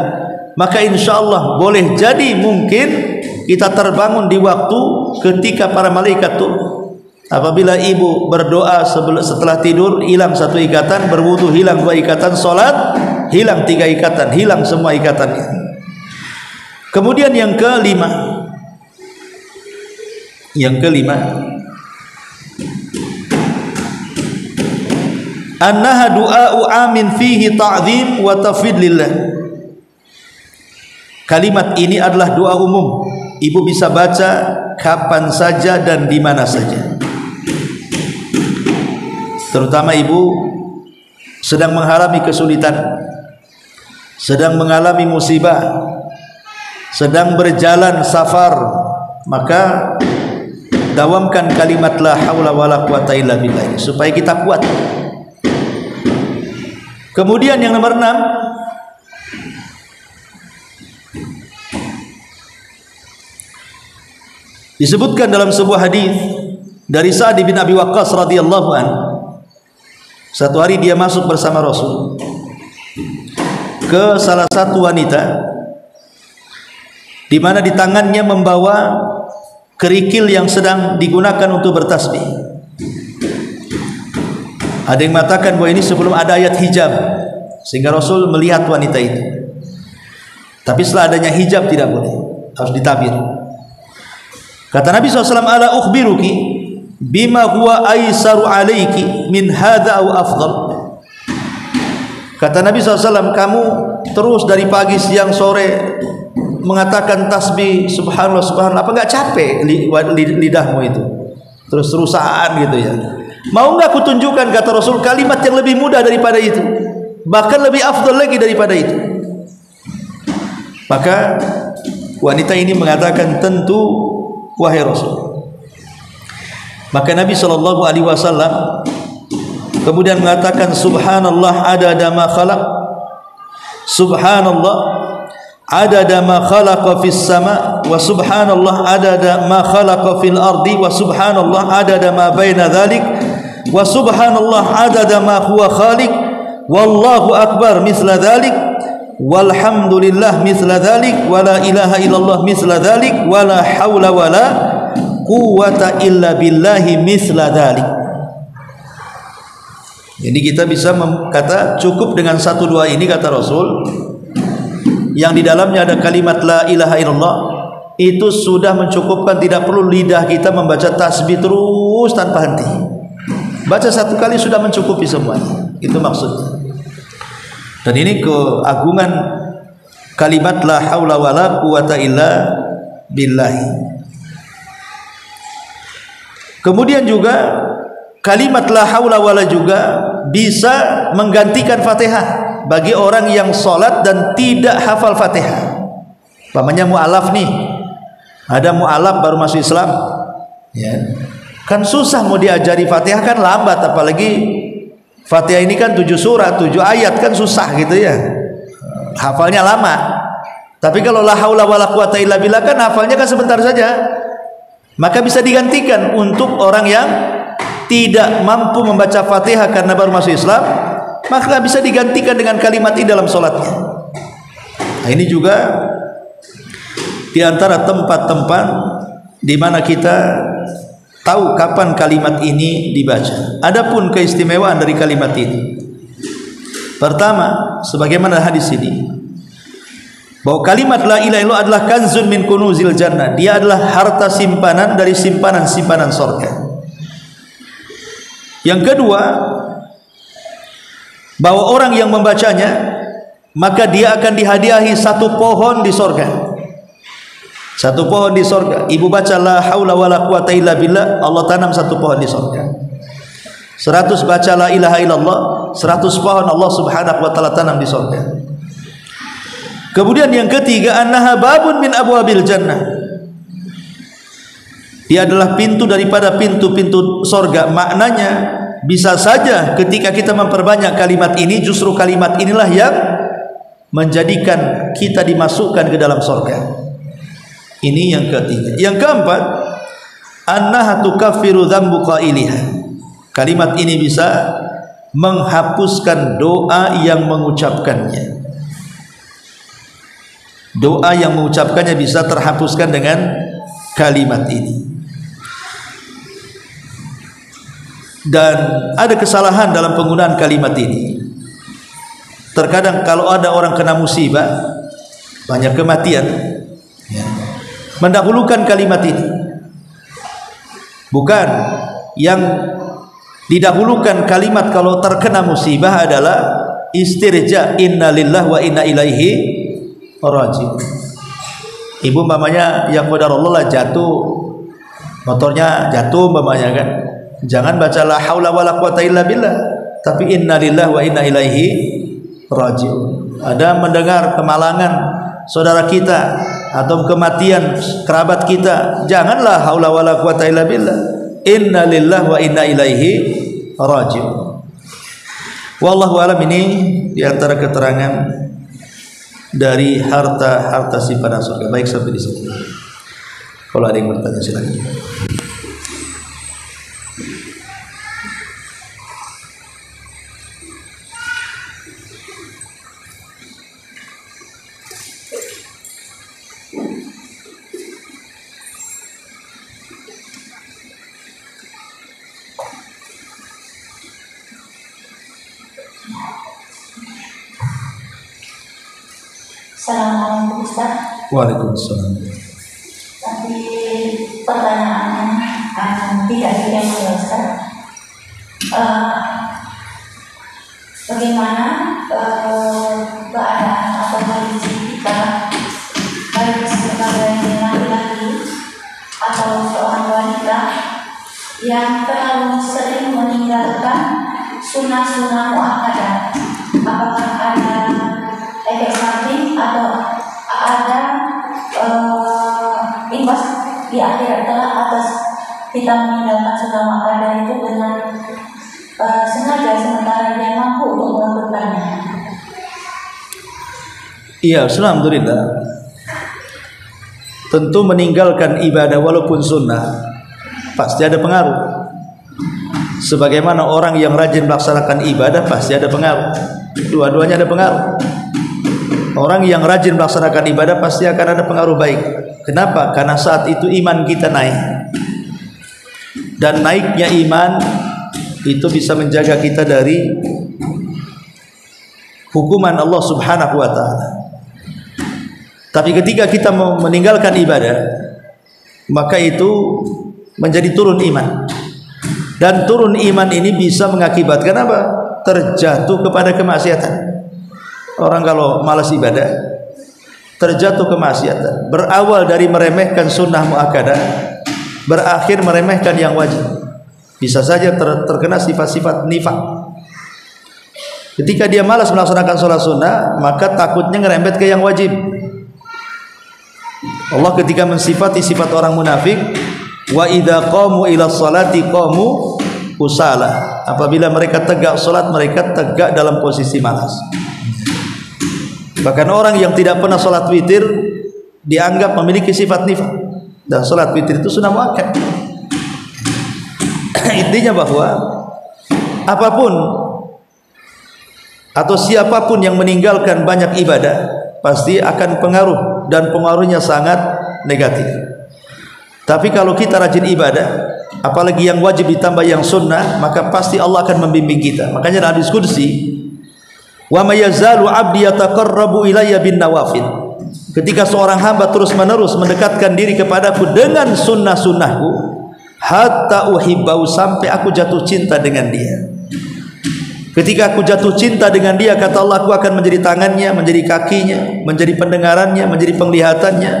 Speaker 2: maka insyaallah boleh jadi mungkin kita terbangun di waktu ketika para malaikat turun. Apabila ibu berdoa setelah tidur, hilang 1 ikatan, berwudu hilang 2 ikatan, salat hilang 3 ikatan, hilang semua ikatannya. Kemudian yang kelima, annaha du'a'u amin fihi ta'zim wa tafwid lillah. Kalimat ini adalah doa umum. Ibu bisa baca kapan saja dan di mana saja. Terutama ibu sedang mengalami kesulitan, sedang mengalami musibah, sedang berjalan safar, maka dawamkan kalimat la haula wala quwata illa billah supaya kita kuat. Kemudian yang nomor 6, disebutkan dalam sebuah hadis dari Sa'd bin Abi Waqqas radhiyallahu an. Satu hari dia masuk bersama Rasul ke salah satu wanita di mana di tangannya membawa kerikil yang sedang digunakan untuk bertasbih. Ada yang mengatakan bahwa ini sebelum ada ayat hijab, sehingga Rasul melihat wanita itu. Tapi setelah adanya hijab tidak boleh, harus ditabir. Kata Nabi SAW, ala ukhbiruki bima huwa aisaru alaiki min hadha au afdal. Kata Nabi SAW, kamu terus dari pagi siang sore mengatakan tasbih subhanallah subhanallah, apa enggak capek lidahmu itu terus-terusan gitu ya? Mau enggak kutunjukkan, kata Rasul, kalimat yang lebih mudah daripada itu, bahkan lebih afdal lagi daripada itu. Maka wanita ini mengatakan, tentu wahai Rasul. Maka Nabi SAW kemudian mengatakan, subhanallah adada ma khalaq, subhanallah adada ma khalaqa fis sama, wa subhanallah adada ma khalaqa fil ardi, wa subhanallah adada ma baina dhalik, wa subhanallah adada ma huwa khaliq, wallahu akbar misla dhalik, walhamdulillah misla dhalik, wa la ilaha illallah misla dhalik, wa la hawla wa la quwata illa billahi misla dhalik. Jadi kita bisa kata cukup dengan satu doa ini, kata Rasul, yang di dalamnya ada kalimat la ilaha illallah, itu sudah mencukupkan. Tidak perlu lidah kita membaca tasbih terus tanpa henti. Baca satu kali sudah mencukupi semuanya. Itu maksudnya. Dan ini keagungan kalimat la haula wala quwata illa billahi. Kemudian juga kalimat la haula wala juga bisa menggantikan Fatihah bagi orang yang sholat dan tidak hafal Fatihah. Pamannya mu'alaf nih, ada mu'alaf baru masuk Islam, ya, kan susah mau diajari Fatihah, kan lambat, apalagi Fatihah ini kan 7 surat 7 ayat, kan susah gitu ya, hafalnya lama. Tapi kalau la haula wala quwata illa billah kan hafalnya kan sebentar saja, maka bisa digantikan untuk orang yang tidak mampu membaca Fatihah karena baru masuk Islam, maka bisa digantikan dengan kalimat ini dalam sholatnya. Nah, ini juga di antara tempat-tempat di mana kita tahu kapan kalimat ini dibaca. Adapun keistimewaan dari kalimat ini, pertama, sebagaimana hadis ini, bahwa kalimat la ilaha illallah adalah kanzun min kunuzil jannah. Dia adalah harta simpanan dari simpanan-simpanan surga. Yang kedua, bahwa orang yang membacanya maka dia akan dihadiahi satu pohon di surga. Satu pohon di surga. Ibu baca la haula wala quwata illa billah, Allah tanam satu pohon di surga. 100 baca la ilaha illallah, 100 pohon Allah subhanahu wa ta'ala tanam di surga. Kemudian yang ketiga, annaha babun min abwabil jannah. Dia adalah pintu daripada pintu-pintu surga. Maknanya bisa saja ketika kita memperbanyak kalimat ini, justru kalimat inilah yang menjadikan kita dimasukkan ke dalam surga. Ini yang ketiga. Yang keempat, annaha tukaffiru dzambu qailiha. Kalimat ini bisa menghapuskan doa yang mengucapkannya. Doa yang mengucapkannya bisa terhapuskan dengan kalimat ini. Dan ada kesalahan dalam penggunaan kalimat ini. Terkadang kalau ada orang kena musibah, banyak kematian, ya, mendahulukan kalimat ini. Bukan, yang didahulukan kalimat kalau terkena musibah adalah istirja, inna lillahi wa inna ilaihi raji'un. Ibu umpamanya yang qadarullah lah jatuh, motornya jatuh umpamanya kan, jangan baca la haula wala quwata illa billah, tapi inna lillahi wa inna ilaihi raji'un. Ada mendengar kemalangan saudara kita atau kematian kerabat kita, janganlah haula wala quwata illa billah, inna lillahi wa inna ilaihi raji'un. Wallahu alam. Ini diantara keterangan dari harta simpanan surga. Baik, sampai di sini. Kalau ada yang bertanya silakan.
Speaker 1: Assalamualaikum Ustaz.
Speaker 2: Waalaikumsalam.
Speaker 1: Tapi pertanyaannya tidak mulia Ustaz. Bagaimana keadaan atau kondisi kita, baik sebagai laki-laki atau seorang wanita yang terlalu sering meninggalkan sunnah-sunnah muakkadah? Apakah ada efek samping atau ada imbas di akhirat kelak atas kita meninggalkan sunnah muakkadah itu dengan sengaja, sementara dia mampu untuk melakukannya?
Speaker 2: Iya, alhamdulillah. Tentu meninggalkan ibadah walaupun sunnah pasti ada pengaruh. Sebagaimana orang yang rajin melaksanakan ibadah pasti ada pengaruh. Dua-duanya ada pengaruh. Orang yang rajin melaksanakan ibadah pasti akan ada pengaruh baik. Kenapa? Karena saat itu iman kita naik. Dan naiknya iman itu bisa menjaga kita dari hukuman Allah Subhanahu wa ta'ala. Tapi ketika kita meninggalkan ibadah, maka itu menjadi turun iman. Dan turun iman ini bisa mengakibatkan apa? Terjatuh kepada kemaksiatan. Orang kalau malas ibadah, terjatuh kemaksiatan. Berawal dari meremehkan sunnah muakkadah, berakhir meremehkan yang wajib. Bisa saja terkena sifat-sifat nifaq. Ketika dia malas melaksanakan sholat sunnah, maka takutnya ngerembet ke yang wajib. Allah ketika mensifati sifat orang munafik, wa idza qamu ila sholati qamu kusala. Apabila mereka tegak salat, mereka tegak dalam posisi malas. Bahkan orang yang tidak pernah sholat witir dianggap memiliki sifat nifaq, dan sholat witir itu sunnah muakkad. Intinya bahwa apapun atau siapapun yang meninggalkan banyak ibadah pasti akan pengaruh, dan pengaruhnya sangat negatif. Tapi kalau kita rajin ibadah, apalagi yang wajib ditambah yang sunnah, maka pasti Allah akan membimbing kita. Makanya dalam hadis qudsi, wa may yazalu 'abdi yataqarrabu ilayya bin nawafil, ketika seorang hamba terus menerus mendekatkan diri kepadaku dengan sunnah-sunnahku, hatta uhibbahu, sampai aku jatuh cinta dengan dia. Ketika aku jatuh cinta dengan dia, kata Allah, aku akan menjadi tangannya, menjadi kakinya, menjadi pendengarannya, menjadi penglihatannya.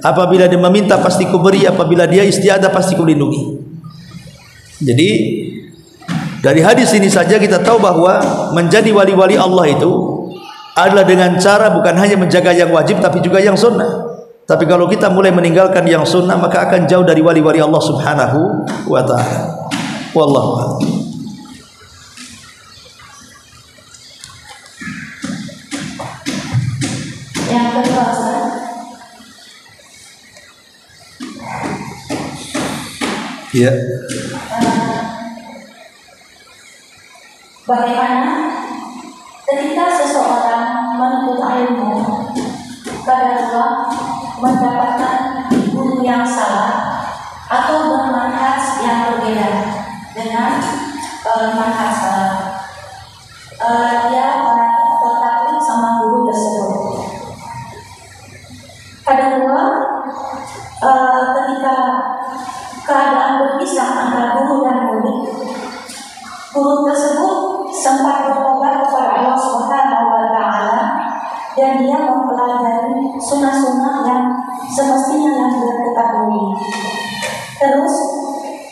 Speaker 2: Apabila dia meminta pasti kuberi, apabila dia istiadah pasti kulindungi. Jadi dari hadis ini saja kita tahu bahwa menjadi wali-wali Allah itu adalah dengan cara bukan hanya menjaga yang wajib tapi juga yang sunnah. Tapi kalau kita mulai meninggalkan yang sunnah, maka akan jauh dari wali-wali Allah Subhanahu wa ta'ala. Wallahu a'lam.
Speaker 1: Yang kedua,
Speaker 2: ya.
Speaker 1: Bagaimana ketika seseorang menuntut ilmu, kedua mendapatkan guru yang salah atau bermanhaj yang berbeda dengan manhaj salah, dia tertarik sama guru tersebut. Kedua, ketika keadaan berpisah antara guru dan murid, guru tersebut sempat bertobat kepada Allah Subhanahu wa ta'ala, dan dia mempelajari sunnah-sunnah yang semestinya yang dia ketahui. Terus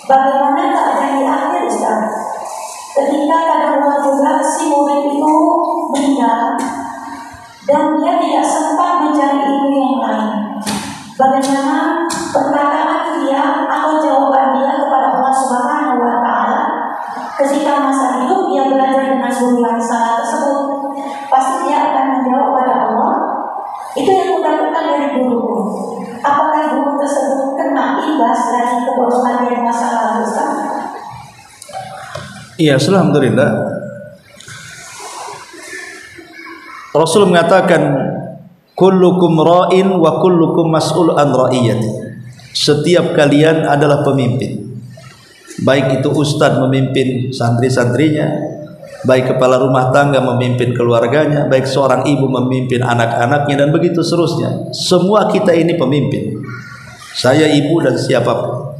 Speaker 1: bagaimana keadaan di akhir, Ustaz? Ketika kadang-kadang juga si murid itu meninggal dan dia tidak sempat mencari ilmu yang lain, bagaimana perkataan dia atau jawaban dia kepada Allah Subhanahu wa ta'ala ketika masa hidup dia belajar dengan guru yang salah tersebut? Pasti dia akan menjawab kepada Allah, itu yang kutakutan dari guruku. Apakah guru tersebut kena imbas dari kebodohan yang masa lalu, Ustaz?
Speaker 2: Iya, alhamdulillah. Rasul mengatakan, kullukum ra'in wa kullukum mas'ul an ra'iyati. Setiap kalian adalah pemimpin. Baik itu ustadz memimpin santri-santrinya, baik kepala rumah tangga memimpin keluarganya, baik seorang ibu memimpin anak-anaknya, dan begitu seterusnya. Semua kita ini pemimpin. Saya ibu dan siapapun.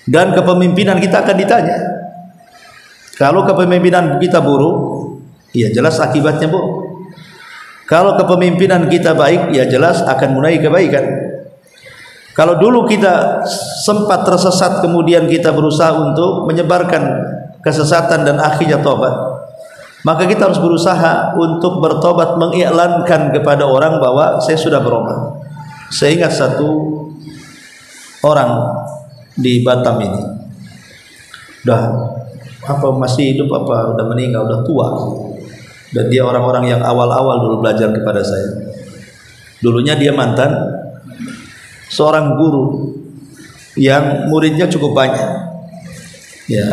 Speaker 2: Dan kepemimpinan kita akan ditanya. Kalau kepemimpinan kita buruk, ya jelas akibatnya buruk. Kalau kepemimpinan kita baik, ya jelas akan menuai kebaikan. Kalau dulu kita sempat tersesat, kemudian kita berusaha untuk menyebarkan kesesatan dan akhirnya tobat, maka kita harus berusaha untuk bertobat, mengiklankan kepada orang bahwa saya sudah berobat. Saya ingat satu orang di Batam ini, udah masih hidup udah meninggal, udah tua, dan dia orang-orang yang awal-awal dulu belajar kepada saya. Dulunya dia mantan seorang guru yang muridnya cukup banyak. Ya,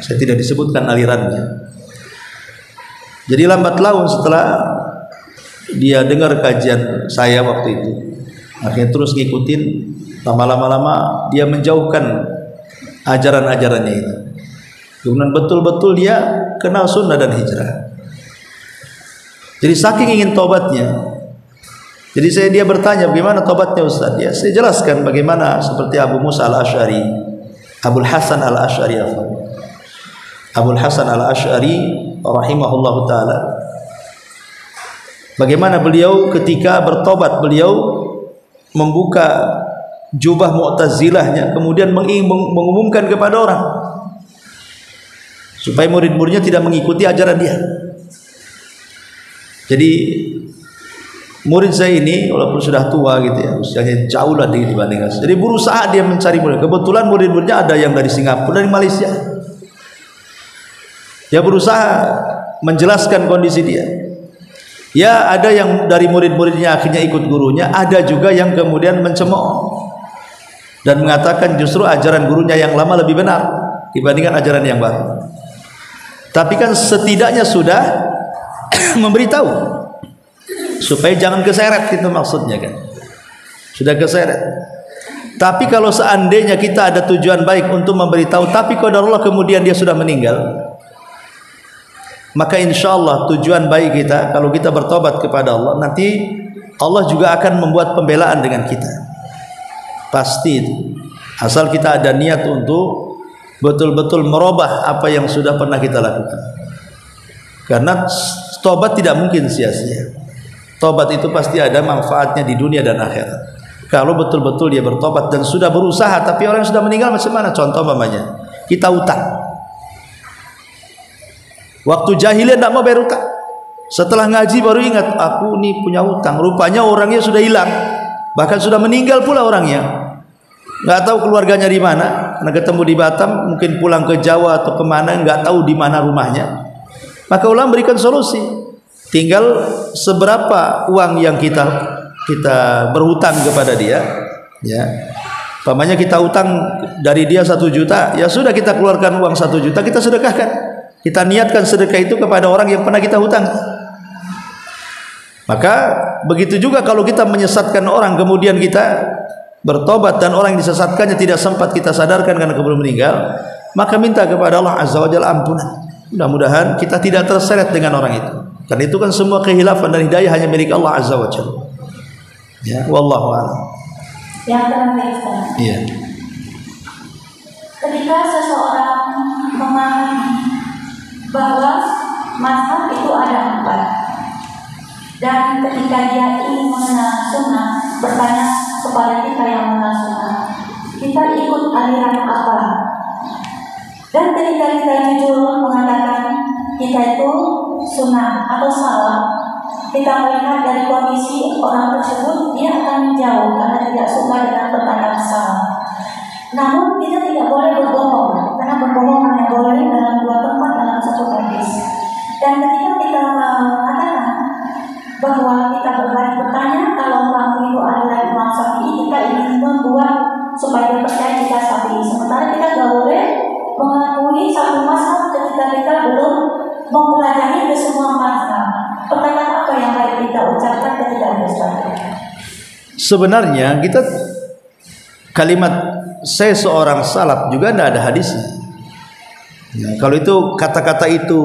Speaker 2: saya tidak disebutkan alirannya. Jadi lambat laun setelah dia dengar kajian saya waktu itu, akhirnya terus ngikutin. Lama-lama dia menjauhkan ajaran-ajarannya itu. Kemudian betul-betul dia kenal sunnah dan hijrah. Jadi saking ingin tobatnya, jadi dia bertanya, bagaimana tobatnya Ustaz? Ya, saya jelaskan bagaimana seperti Abu Musa al-Asy'ari, Abul Hasan al-Asy'ari, Abul Hasan al-Asy'ari rahimahullahu taala. Bagaimana beliau ketika bertobat, beliau membuka jubah Mu'tazilahnya, kemudian mengumumkan kepada orang supaya murid-muridnya tidak mengikuti ajaran dia. Jadi murid saya ini walaupun sudah tua gitu ya, usianya jauh lah dibandingkan. Jadi berusaha dia mencari murid. Kebetulan murid-muridnya ada yang dari Singapura, dari Malaysia. Dia berusaha menjelaskan kondisi dia. Ya ada yang dari murid-muridnya akhirnya ikut gurunya, ada juga yang kemudian mencemooh dan mengatakan justru ajaran gurunya yang lama lebih benar dibandingkan ajaran yang baru. Tapi kan setidaknya sudah memberitahu supaya jangan keseret, itu maksudnya kan. Sudah keseret. Tapi kalau seandainya kita ada tujuan baik untuk memberitahu, tapi qadarullah kemudian dia sudah meninggal, maka insya Allah tujuan baik kita, kalau kita bertobat kepada Allah, nanti Allah juga akan membuat pembelaan dengan kita. Pasti itu. Asal kita ada niat untuk betul-betul merubah apa yang sudah pernah kita lakukan. Karena tobat tidak mungkin sia-sia. Tobat itu pasti ada manfaatnya di dunia dan akhirat. Kalau betul-betul dia bertobat dan sudah berusaha, tapi orang yang sudah meninggal macam mana? Contoh mamanya, kita utang. Waktu jahiliyah tidak mau bayar utang. Setelah ngaji baru ingat, aku nih punya utang. Rupanya orangnya sudah hilang, bahkan sudah meninggal pula orangnya. Nggak tahu keluarganya di mana. Karena ketemu di Batam, mungkin pulang ke Jawa atau kemana, nggak tahu di mana rumahnya. Maka ulama berikan solusi. Tinggal seberapa uang yang kita berhutang kepada dia, ya. Pamannya kita utang dari dia 1 juta, ya sudah kita keluarkan uang 1 juta, kita sedekahkan. Kita niatkan sedekah itu kepada orang yang pernah kita hutang. Maka begitu juga kalau kita menyesatkan orang, kemudian kita bertobat dan orang yang disesatkannya tidak sempat kita sadarkan karena keburu meninggal, maka minta kepada Allah Azza wa Jalla ampunan. Mudah-mudahan kita tidak terseret dengan orang itu. Karena itu kan semua kehilafan dan hidayah hanya milik Allah Azza wa Jalla. Ya, wallahu a'lam.
Speaker 1: Yang terakhir,
Speaker 2: iya.
Speaker 1: Ketika seseorang memahami bahwa mazhab itu ada 4, dan ketika dia ingin mengenal sunnah, bertanya kepada kita yang mengenal sunnah, kita ikut aliran apa? Dan ketika kita jujur mengatakan kita itu sunnah atau salah, kita melihat dari kondisi orang tersebut, dia akan menjauh karena tidak suka dengan perkataan salah. Namun kita tidak boleh berbohong, karena berbohong hanya boleh dalam 2 tempat dalam 1 hadis. Dan ketika kita mengatakan bahwa kita berbalik bertanya, kalau kamu itu adalah Imam Syafi'i, kita ingin membuat supaya dia percaya kita Syafi'i. Sementara kita tidak boleh mengakui satu mazhab ketika kita belum mempelajari ke semua mazhab. Perkataan apa yang baik kita ucapkan ketika bersalah?
Speaker 2: Sebenarnya kita kalimat saya seorang salaf juga tidak ada hadisnya. Ya, kalau itu kata-kata itu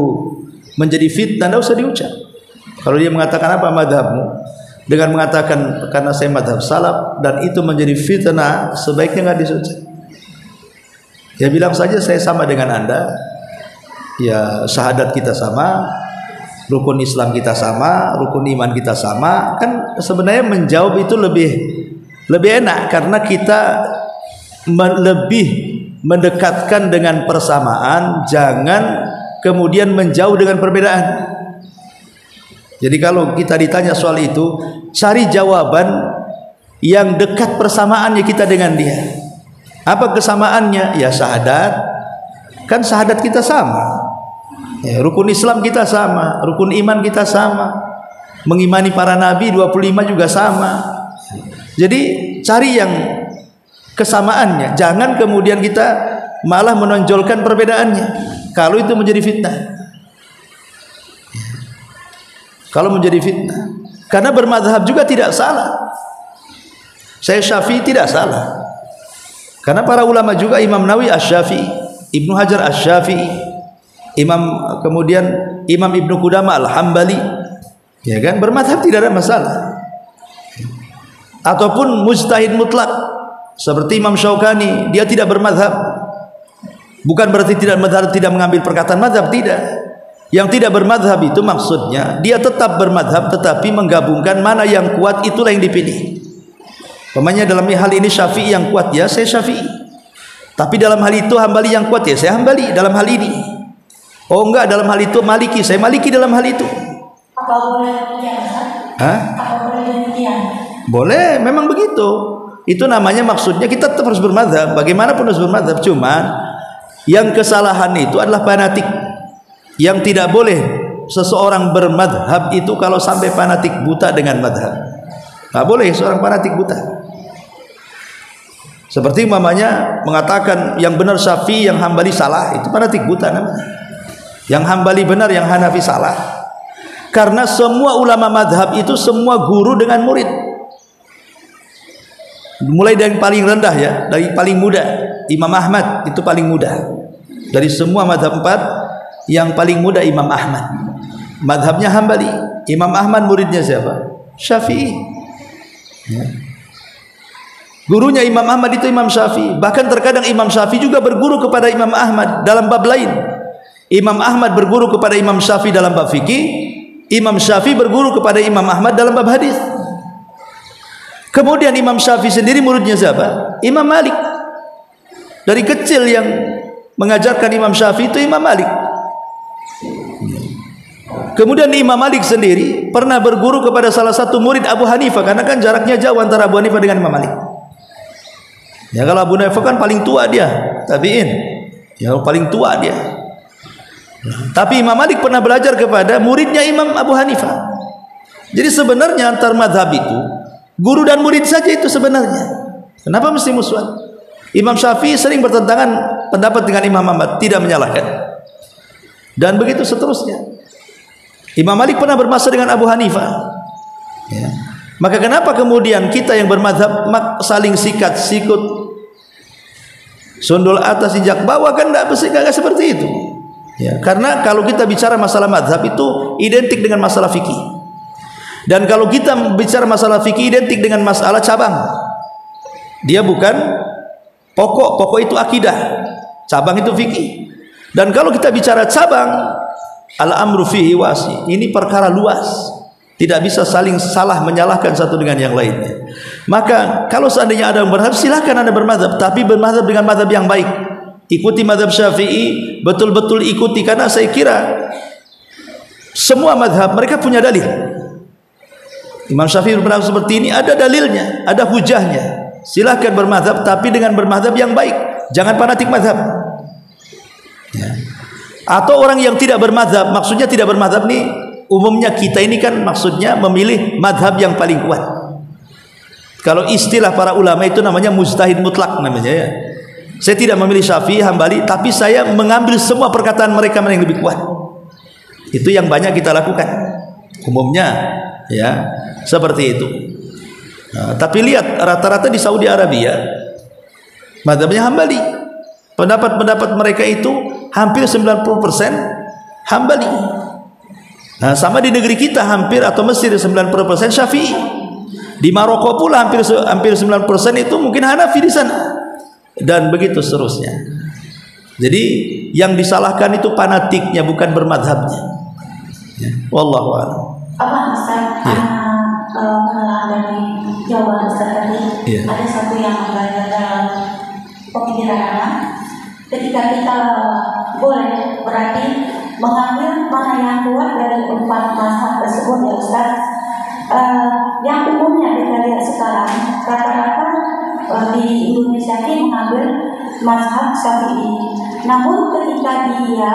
Speaker 2: menjadi fitnah, tidak usah diucap. Kalau dia mengatakan apa madhabmu, dengan mengatakan karena saya madhab salaf dan itu menjadi fitnah, sebaiknya nggak disucap. Ya bilang saja saya sama dengan Anda, ya syahadat kita sama, rukun Islam kita sama, rukun iman kita sama. Kan sebenarnya menjawab itu lebih enak karena kita lebih mendekatkan dengan persamaan, jangan kemudian menjauh dengan perbedaan. Jadi kalau kita ditanya soal itu, cari jawaban yang dekat persamaannya kita dengan dia. Apa kesamaannya? Ya syahadat. Kan syahadat kita sama. Ya, rukun Islam kita sama, rukun iman kita sama, mengimani para nabi 25 juga sama. Jadi cari yang kesamaannya, jangan kemudian kita malah menonjolkan perbedaannya. Kalau itu menjadi fitnah. Kalau menjadi fitnah, karena bermadhab juga tidak salah. Saya Syafi'i tidak salah, karena para ulama juga, Imam Nawawi Asy-Syafi'i, Ibnu Hajar Asy-Syafi'i, kemudian Imam Ibnu Qudamah Al-Hambali, ya kan, bermadhab tidak ada masalah. Ataupun mujtahid mutlak seperti Imam Syaukani, dia tidak bermadhab. Bukan berarti tidak mengambil perkataan madhab, tidak. Yang tidak bermadhab itu maksudnya dia tetap bermadhab tetapi menggabungkan mana yang kuat, itulah yang dipilih. Pemanya dalam hal ini Syafi'i yang kuat, ya saya Syafi'i. Tapi dalam hal itu Hambali yang kuat, ya saya Hambali dalam hal ini. Oh enggak, dalam hal itu Maliki, saya Maliki dalam hal itu.
Speaker 1: Apa boleh demikian? Apa boleh demikian?
Speaker 2: Boleh, memang begitu. Itu namanya maksudnya kita tetap harus bermadhab. Bagaimanapun harus bermadhab. Cuman yang kesalahan itu adalah fanatik, yang tidak boleh seseorang bermadhab itu kalau sampai fanatik buta dengan madhab. Nggak boleh seorang fanatik buta. Seperti umpamanya mengatakan yang benar Syafi'i, yang Hambali salah, itu fanatik buta namanya. Yang Hambali benar, yang Hanafi salah. Karena semua ulama madhab itu semua guru dengan murid. Mulai dari paling rendah ya, dari paling muda, Imam Ahmad itu paling muda. Dari semua madhab 4, yang paling muda Imam Ahmad. Madhabnya Hambali. Imam Ahmad muridnya siapa? Syafi'i. Ya. Gurunya Imam Ahmad itu Imam Syafi'i. Bahkan terkadang Imam Syafi'i juga berguru kepada Imam Ahmad dalam bab lain. Imam Ahmad berguru kepada Imam Syafi'i dalam bab fikih. Imam Syafi'i berguru kepada Imam Ahmad dalam bab hadis. Kemudian Imam Syafi'i sendiri muridnya siapa? Imam Malik. Dari kecil yang mengajarkan Imam Syafi'i itu Imam Malik. Kemudian Imam Malik sendiri pernah berguru kepada salah satu murid Abu Hanifah, karena kan jaraknya jauh antara Abu Hanifah dengan Imam Malik. Ya, kalau Abu Hanifah kan paling tua dia, tabi'in. Ya, paling tua dia. Tapi Imam Malik pernah belajar kepada muridnya Imam Abu Hanifah. Jadi sebenarnya antar madhab itu guru dan murid saja itu sebenarnya. Kenapa mesti musuhan? Imam Syafi'i sering bertentangan pendapat dengan Imam Ahmad, tidak menyalahkan. Dan begitu seterusnya. Imam Malik pernah bermasalah dengan Abu Hanifah. Ya. Maka kenapa kemudian kita yang bermadhab saling sikat sikut, sundul atas injak bawah, kan tidak seperti itu. Ya. Karena kalau kita bicara masalah madhab itu identik dengan masalah fikih. Dan kalau kita bicara masalah fikih identik dengan masalah cabang. Dia bukan pokok, pokok itu akidah, cabang itu fikih. Dan kalau kita bicara cabang, al-amru fihi wasi, ini perkara luas, tidak bisa saling salah menyalahkan satu dengan yang lainnya. Maka kalau seandainya ada yang bermadhab, silakan Anda bermadhab, tapi bermadhab dengan madhab yang baik. Ikuti madhab Syafi'i, betul-betul ikuti, karena saya kira semua madhab mereka punya dalil. Imam Syafi'i berpendapat seperti ini, ada dalilnya, ada hujahnya. Silahkan bermadhab, tapi dengan bermadhab yang baik, jangan fanatik madhab. Ya. Atau orang yang tidak bermadhab, maksudnya tidak bermadhab nih, umumnya kita ini kan maksudnya memilih madhab yang paling kuat. Kalau istilah para ulama itu namanya mujtahid mutlak namanya ya. Saya tidak memilih Syafi'i, Hambali, tapi saya mengambil semua perkataan mereka yang lebih kuat. Itu yang banyak kita lakukan umumnya ya, seperti itu. Nah, tapi lihat rata-rata di Saudi Arabia madhabnya Hambali. Pendapat-pendapat mereka itu hampir 90% Hambali. Nah, sama di negeri kita hampir atau Mesir 90% Syafi'i. Di Maroko pula hampir 90% itu mungkin Hanafi di sana. Dan begitu seterusnya. Jadi yang disalahkan itu fanatiknya, bukan bermadhabnya. Ya. Wallahu a'lam.
Speaker 1: Apa Ustaz? Mengenal dari jawaban Ustaz tadi, ada satu yang berada dalam pemikiran anak. Ketika kita boleh berarti mengambil mana yang kuat dari 4 mazhab tersebut ya Ustaz. Yang umumnya kita lihat sekarang rata-rata di Indonesia ini mengambil mazhab Syafi'i. Namun ketika dia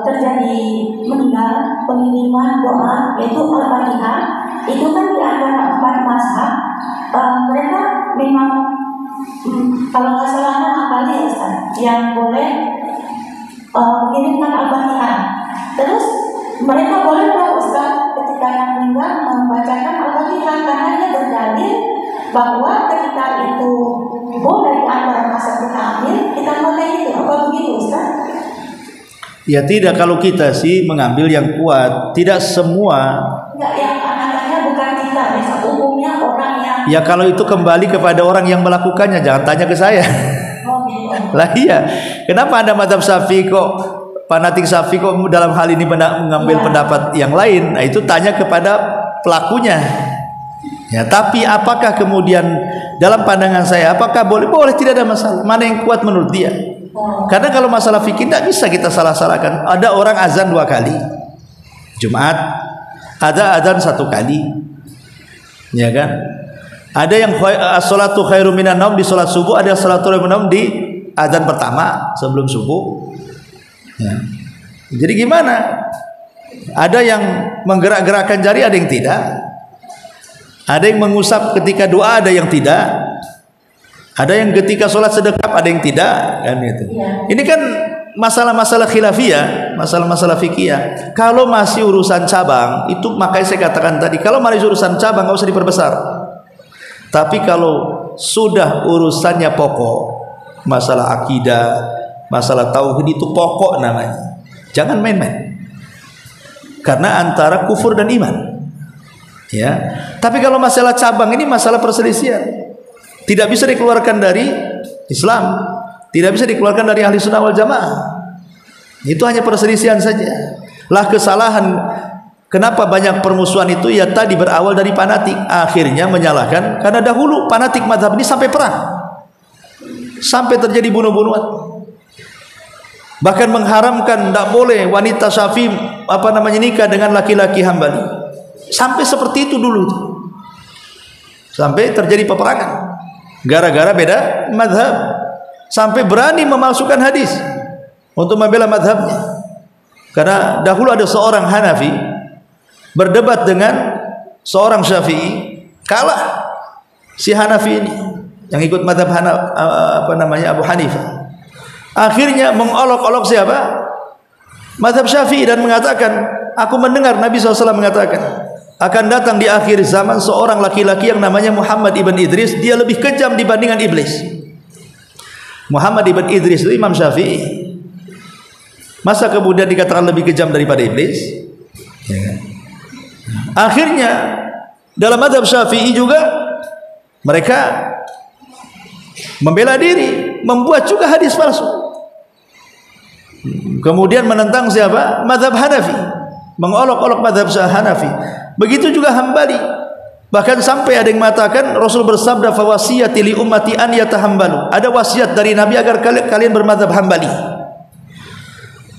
Speaker 1: terjadi meninggal, pengiriman doa yaitu Al-Fatihah, itu kan di antara 4 mazhab mereka memang kalau nggak salah Hambali yang boleh mengirimkan Al-Fatihah. Terus mereka boleh nggak Ustaz ketika yang meninggal membacakan Al-Fatihah, karena dia berdalil bahwa ketika itu boleh di antara mazhab kita ambil, kita boleh itu. Apa begitu Ustaz?
Speaker 2: Ya tidak, kalau kita sih mengambil yang kuat, tidak semua.
Speaker 1: Enggak, yang katanya bukan kita, umumnya orang yang.
Speaker 2: Ya kalau itu kembali kepada orang yang melakukannya, jangan tanya ke saya.
Speaker 1: Oh, gitu.
Speaker 2: Lah iya, kenapa Anda mazhab Syafi'i kok fanatik Syafi'i kok dalam hal ini mengambil pendapat yang lain? Nah itu tanya kepada pelakunya. Ya, tapi apakah kemudian dalam pandangan saya, apakah boleh? Boleh, tidak ada masalah. Mana yang kuat menurut dia? Karena kalau masalah fikih tidak bisa kita salah-salahkan. Ada orang azan 2 kali Jumat, ada azan 1 kali, ya kan? Ada yang as-salatu khairum minan naum di salat subuh, ada salatu khairum minan naum di azan pertama sebelum subuh. Ya. Jadi gimana? Ada yang menggerak-gerakkan jari, ada yang tidak. Ada yang mengusap ketika doa, ada yang tidak. Ada yang ketika sholat sedekap, ada yang tidak, kan itu. Ini kan masalah-masalah khilafiyah, masalah-masalah fikih. Kalau masih urusan cabang, itu makanya saya katakan tadi, kalau masih urusan cabang nggak usah diperbesar. Tapi kalau sudah urusannya pokok, masalah akidah, masalah tauhid, itu pokok namanya. Jangan main-main. Karena antara kufur dan iman. Ya. Tapi kalau masalah cabang ini masalah perselisihan. Tidak bisa dikeluarkan dari Islam, tidak bisa dikeluarkan dari ahli sunnah wal jamaah. Itu hanya perselisihan saja. Lah kesalahan, kenapa banyak permusuhan itu? Ya tadi berawal dari fanatik, akhirnya menyalahkan karena dahulu fanatik mazhab ini sampai perang, sampai terjadi bunuh-bunuhan, bahkan mengharamkan tidak boleh wanita Syafi'i nikah dengan laki-laki Hambali. Sampai seperti itu dulu itu. Sampai terjadi peperangan gara-gara beda mazhab, sampai berani memalsukan hadis untuk membela mazhabnya. Karena dahulu ada seorang Hanafi berdebat dengan seorang Syafi'i, kalah si Hanafi ini yang ikut mazhab Abu Hanifah. Akhirnya mengolok-olok siapa? Mazhab Syafi'i dan mengatakan, aku mendengar Nabi SAW mengatakan akan datang di akhir zaman seorang laki-laki yang namanya Muhammad ibn Idris, dia lebih kejam dibandingkan iblis. Muhammad ibn Idris itu Imam Syafi'i, masa kemudian dikatakan lebih kejam daripada iblis? Ya kan? Akhirnya dalam mazhab Syafi'i juga mereka membela diri, membuat juga hadis palsu, kemudian menentang siapa? Mazhab Hanafi, mengolok-olok mazhab Hanafi. Begitu juga Hambali. Bahkan sampai ada yang mengatakan Rasul bersabda, fawasiyati li ummati an yatahambalu. Ada wasiat dari Nabi agar kalian bermazhab Hambali.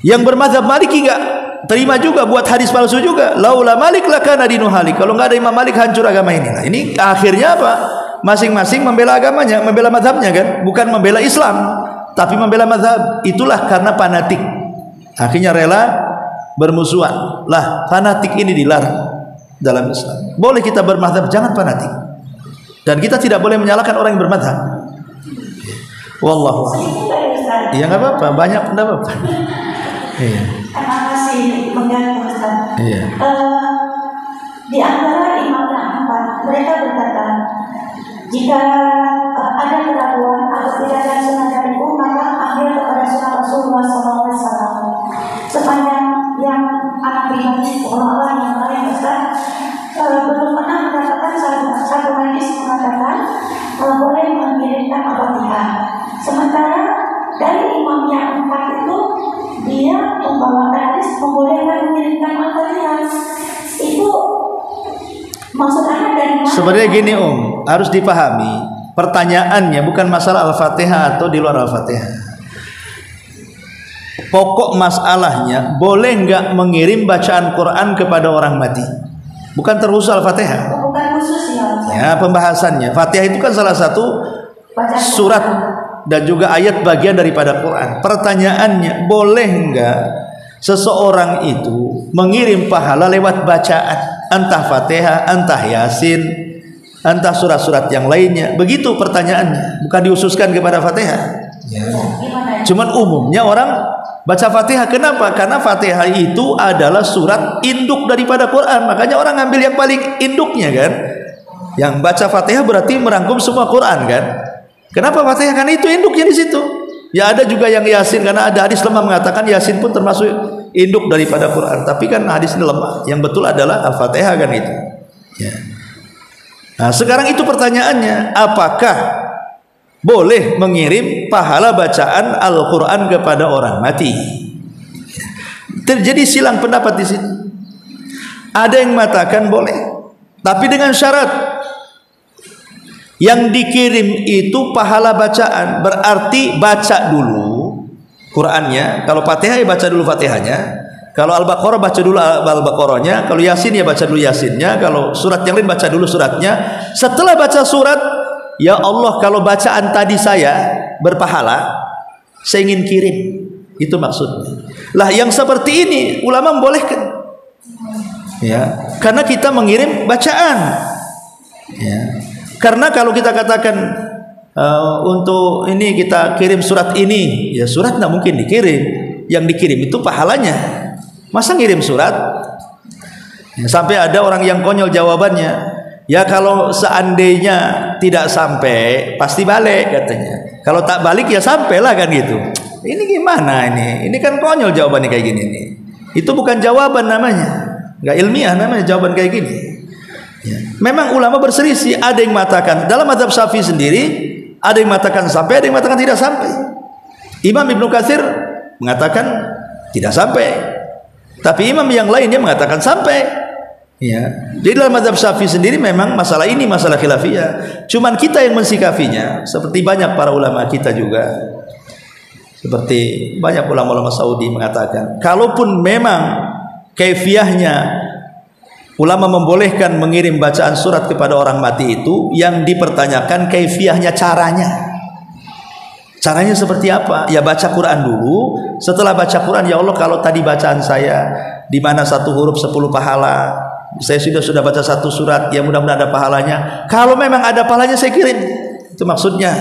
Speaker 2: Yang bermazhab Maliki enggak terima juga, buat hadis palsu juga. Laula Malik lakana dinu halik. Kalau enggak ada Imam Malik hancur agama ini. Nah, ini akhirnya apa? Masing-masing membela agamanya, membela mazhabnya kan, bukan membela Islam, tapi membela mazhab. Itulah karena fanatik. Akhirnya rela bermusuhan. Lah, fanatik ini dilarang dalam Islam. Boleh kita bermadzhab, jangan fanatik. Dan kita tidak boleh menyalahkan orang yang bermadzhab. Wallahu a'lam. Iya enggak apa-apa, banyak pendapat. Iya.
Speaker 1: Terima kasih mengganggu Ustaz.
Speaker 2: Iya.
Speaker 1: Di antara Imam Ahmad, mereka berkata, jika ada keraguan atau tidak ada sunnah dariku, maka ambil kepada sunnah Rasulullah SAW. Sepanjang yang anak pribadi orang-orang yang lain, Ustaz, belum pernah mendapatkan satu hadis mengatakan boleh mengirimkan Al-Fatihah. Sementara dari imam yang empat itu, dia membawakan hadis membolehkan mengirimkan Al-Fatihah. Itu maksudnya dari mana?
Speaker 2: Sebenarnya gini harus dipahami. Pertanyaannya bukan masalah Al-Fatihah atau di luar Al-Fatihah. Pokok masalahnya, boleh enggak mengirim bacaan Quran kepada orang mati? Bukan terkhusus Al-Fatihah.
Speaker 1: Bukan khusus ya.
Speaker 2: Ya, pembahasannya. Fatihah itu kan salah satu surat dan juga ayat bagian daripada Quran. Pertanyaannya, boleh enggak seseorang itu mengirim pahala lewat bacaan, entah Fatihah, entah Yasin, entah surat-surat yang lainnya? Begitu pertanyaannya, bukan diususkan kepada Fatihah. Ya. Cuman umumnya orang baca Fatihah. Kenapa? Karena Fatihah itu adalah surat induk daripada Quran. Makanya orang ngambil yang paling induknya kan. Yang baca Fatihah berarti merangkum semua Quran kan. Kenapa Fatihah? Karena itu induknya di situ. Ya ada juga yang Yasin, karena ada hadis lemah mengatakan Yasin pun termasuk induk daripada Quran. Tapi kan hadis ini lemah. Yang betul adalah Al-Fatihah kan itu. Ya. Nah sekarang itu pertanyaannya, apakah boleh mengirim pahala bacaan Al-Quran kepada orang mati? Terjadi silang pendapat di sini. Ada yang mengatakan boleh, tapi dengan syarat yang dikirim itu pahala bacaan, berarti baca dulu Qurannya. Kalau Fatihah ya baca dulu Fatihahnya. Kalau Al-Baqarah baca dulu Al-Baqarahnya. Kalau Yasin ya baca dulu Yasinnya. Kalau surat yang lain baca dulu suratnya. Setelah baca surat, ya Allah, kalau bacaan tadi saya berpahala, saya ingin kirim. Itu maksudnya. Lah yang seperti ini ulama membolehkan. Ya, karena kita mengirim bacaan. Ya. Karena kalau kita katakan untuk ini kita kirim surat ini, ya surat nggak mungkin dikirim. Yang dikirim itu pahalanya. Masa ngirim surat? Ya, sampai ada orang yang konyol jawabannya, ya kalau seandainya tidak sampai pasti balik katanya. Kalau tak balik ya sampailah kan gitu. Ini gimana ini? Ini kan konyol jawabannya kayak gini nih. Itu bukan jawaban namanya. Nggak ilmiah namanya jawaban kayak gini. Ya. Memang ulama berselisih. Ada yang mengatakan dalam mazhab Syafi'i sendiri, ada yang mengatakan sampai, ada yang mengatakan tidak sampai. Imam Ibnu Katsir mengatakan tidak sampai, tapi imam yang lainnya mengatakan sampai. Ya. Jadi dalam mazhab Syafi'i sendiri memang masalah ini masalah khilafiyah. Cuman kita yang mensikapinya seperti banyak para ulama kita juga. Seperti banyak ulama-ulama Saudi mengatakan, kalaupun memang kaifiyahnya ulama membolehkan mengirim bacaan surat kepada orang mati itu, yang dipertanyakan kaifiyahnya, caranya seperti apa? Ya baca Quran dulu. Setelah baca Quran, ya Allah kalau tadi bacaan saya di mana satu huruf 10 pahala, saya sudah baca satu surat, ya mudah-mudahan ada pahalanya. Kalau memang ada pahalanya saya kirim. Itu maksudnya.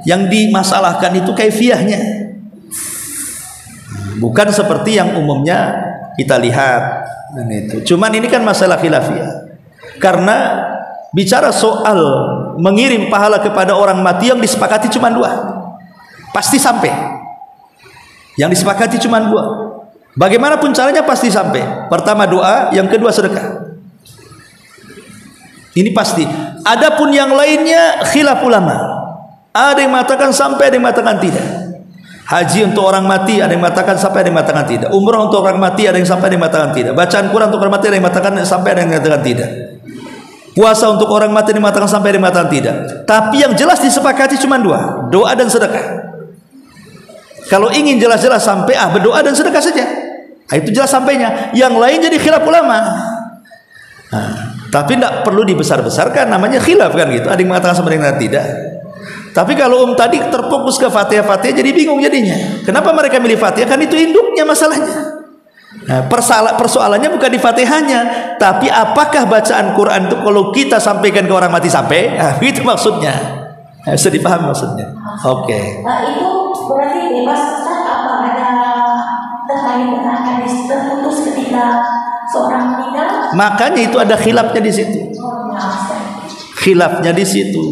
Speaker 2: Yang dimasalahkan itu kaifiyahnya, bukan seperti yang umumnya kita lihat. Dan itu cuman ini kan masalah khilafiyah, karena bicara soal mengirim pahala kepada orang mati yang disepakati cuma 2, pasti sampai. Yang disepakati cuma 2, bagaimanapun caranya pasti sampai. Pertama doa, yang kedua sedekah. Ini pasti. Adapun yang lainnya khilaf ulama, ada yang mengatakan sampai, ada yang mengatakan tidak. Haji untuk orang mati ada yang mengatakan sampai, ada yang mengatakan tidak. Umrah untuk orang mati ada yang sampai, ada yang mengatakan tidak. Bacaan Quran untuk orang mati ada yang mengatakan sampai, ada yang mengatakan tidak. Puasa untuk orang mati ada yang mengatakan sampai, ada yang mengatakan tidak. Tapi yang jelas disepakati cuma 2, doa dan sedekah. Kalau ingin jelas-jelas sampai, berdoa dan sedekah saja. Itu jelas sampainya. Yang lain jadi khilaf ulama. Tapi tidak perlu dibesar-besarkan, namanya khilaf kan gitu. Ada yang mengatakan sampai, ada yang mengatakan tidak. Tapi kalau tadi terfokus ke Fatihah jadi bingung jadinya. Kenapa mereka milih Fatihah? Kan itu induknya masalahnya. Nah, persoalannya bukan di Fatihahnya, tapi apakah bacaan Quran itu kalau kita sampaikan ke orang mati sampai? Itu maksudnya. Bisa dipahami maksudnya. Oke.
Speaker 1: Itu berarti bebas apa ada terkait dengan hadis terputus ketika seorang meninggal? Makanya itu ada khilafnya di situ.
Speaker 2: Khilafnya di situ.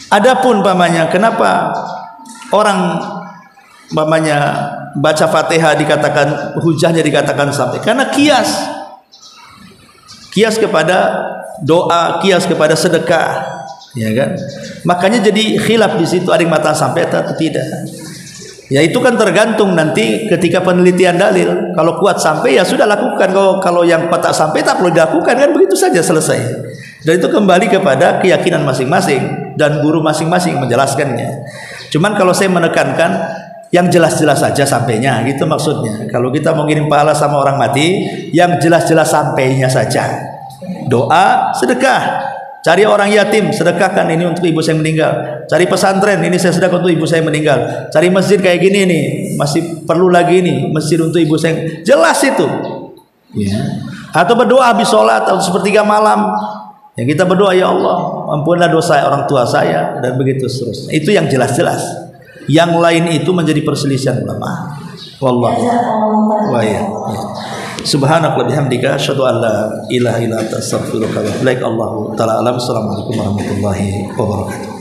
Speaker 2: Adapun pamannya, kenapa orang pamannya baca Fatihah dikatakan hujahnya dikatakan sampai? Karena kias kepada doa, kias kepada sedekah, ya kan? Makanya jadi khilaf di situ, ada yang mengatakan sampai atau tidak. Ya itu kan tergantung nanti ketika penelitian dalil. Kalau kuat sampai ya sudah lakukan. Kalau yang tak sampai tak perlu dilakukan, kan begitu saja selesai. Dan itu kembali kepada keyakinan masing-masing dan guru masing-masing menjelaskannya. Cuman kalau saya menekankan yang jelas-jelas saja sampainya, gitu maksudnya. Kalau kita mau ngirim pahala sama orang mati, yang jelas-jelas sampainya saja. Doa, sedekah. Cari orang yatim, sedekahkan ini untuk ibu saya meninggal. Cari pesantren, ini saya sedekah untuk ibu saya meninggal. Cari masjid kayak gini nih, masih perlu lagi nih masjid untuk ibu saya. Jelas itu. Ya. Atau berdoa habis sholat atau sepertiga malam. Yang kita berdoa, ya Allah, ampunlah dosa orang tua saya, dan begitu seterusnya. Itu yang jelas-jelas. Yang lain itu menjadi perselisihan ulama. Wallahu a'lam. Subhanaka bihamdika asyhadu an la ilaha illa anta astaghfiruka wa atubu ilaik. Allahu ta'ala alam. Assalamualaikum warahmatullahi wabarakatuh.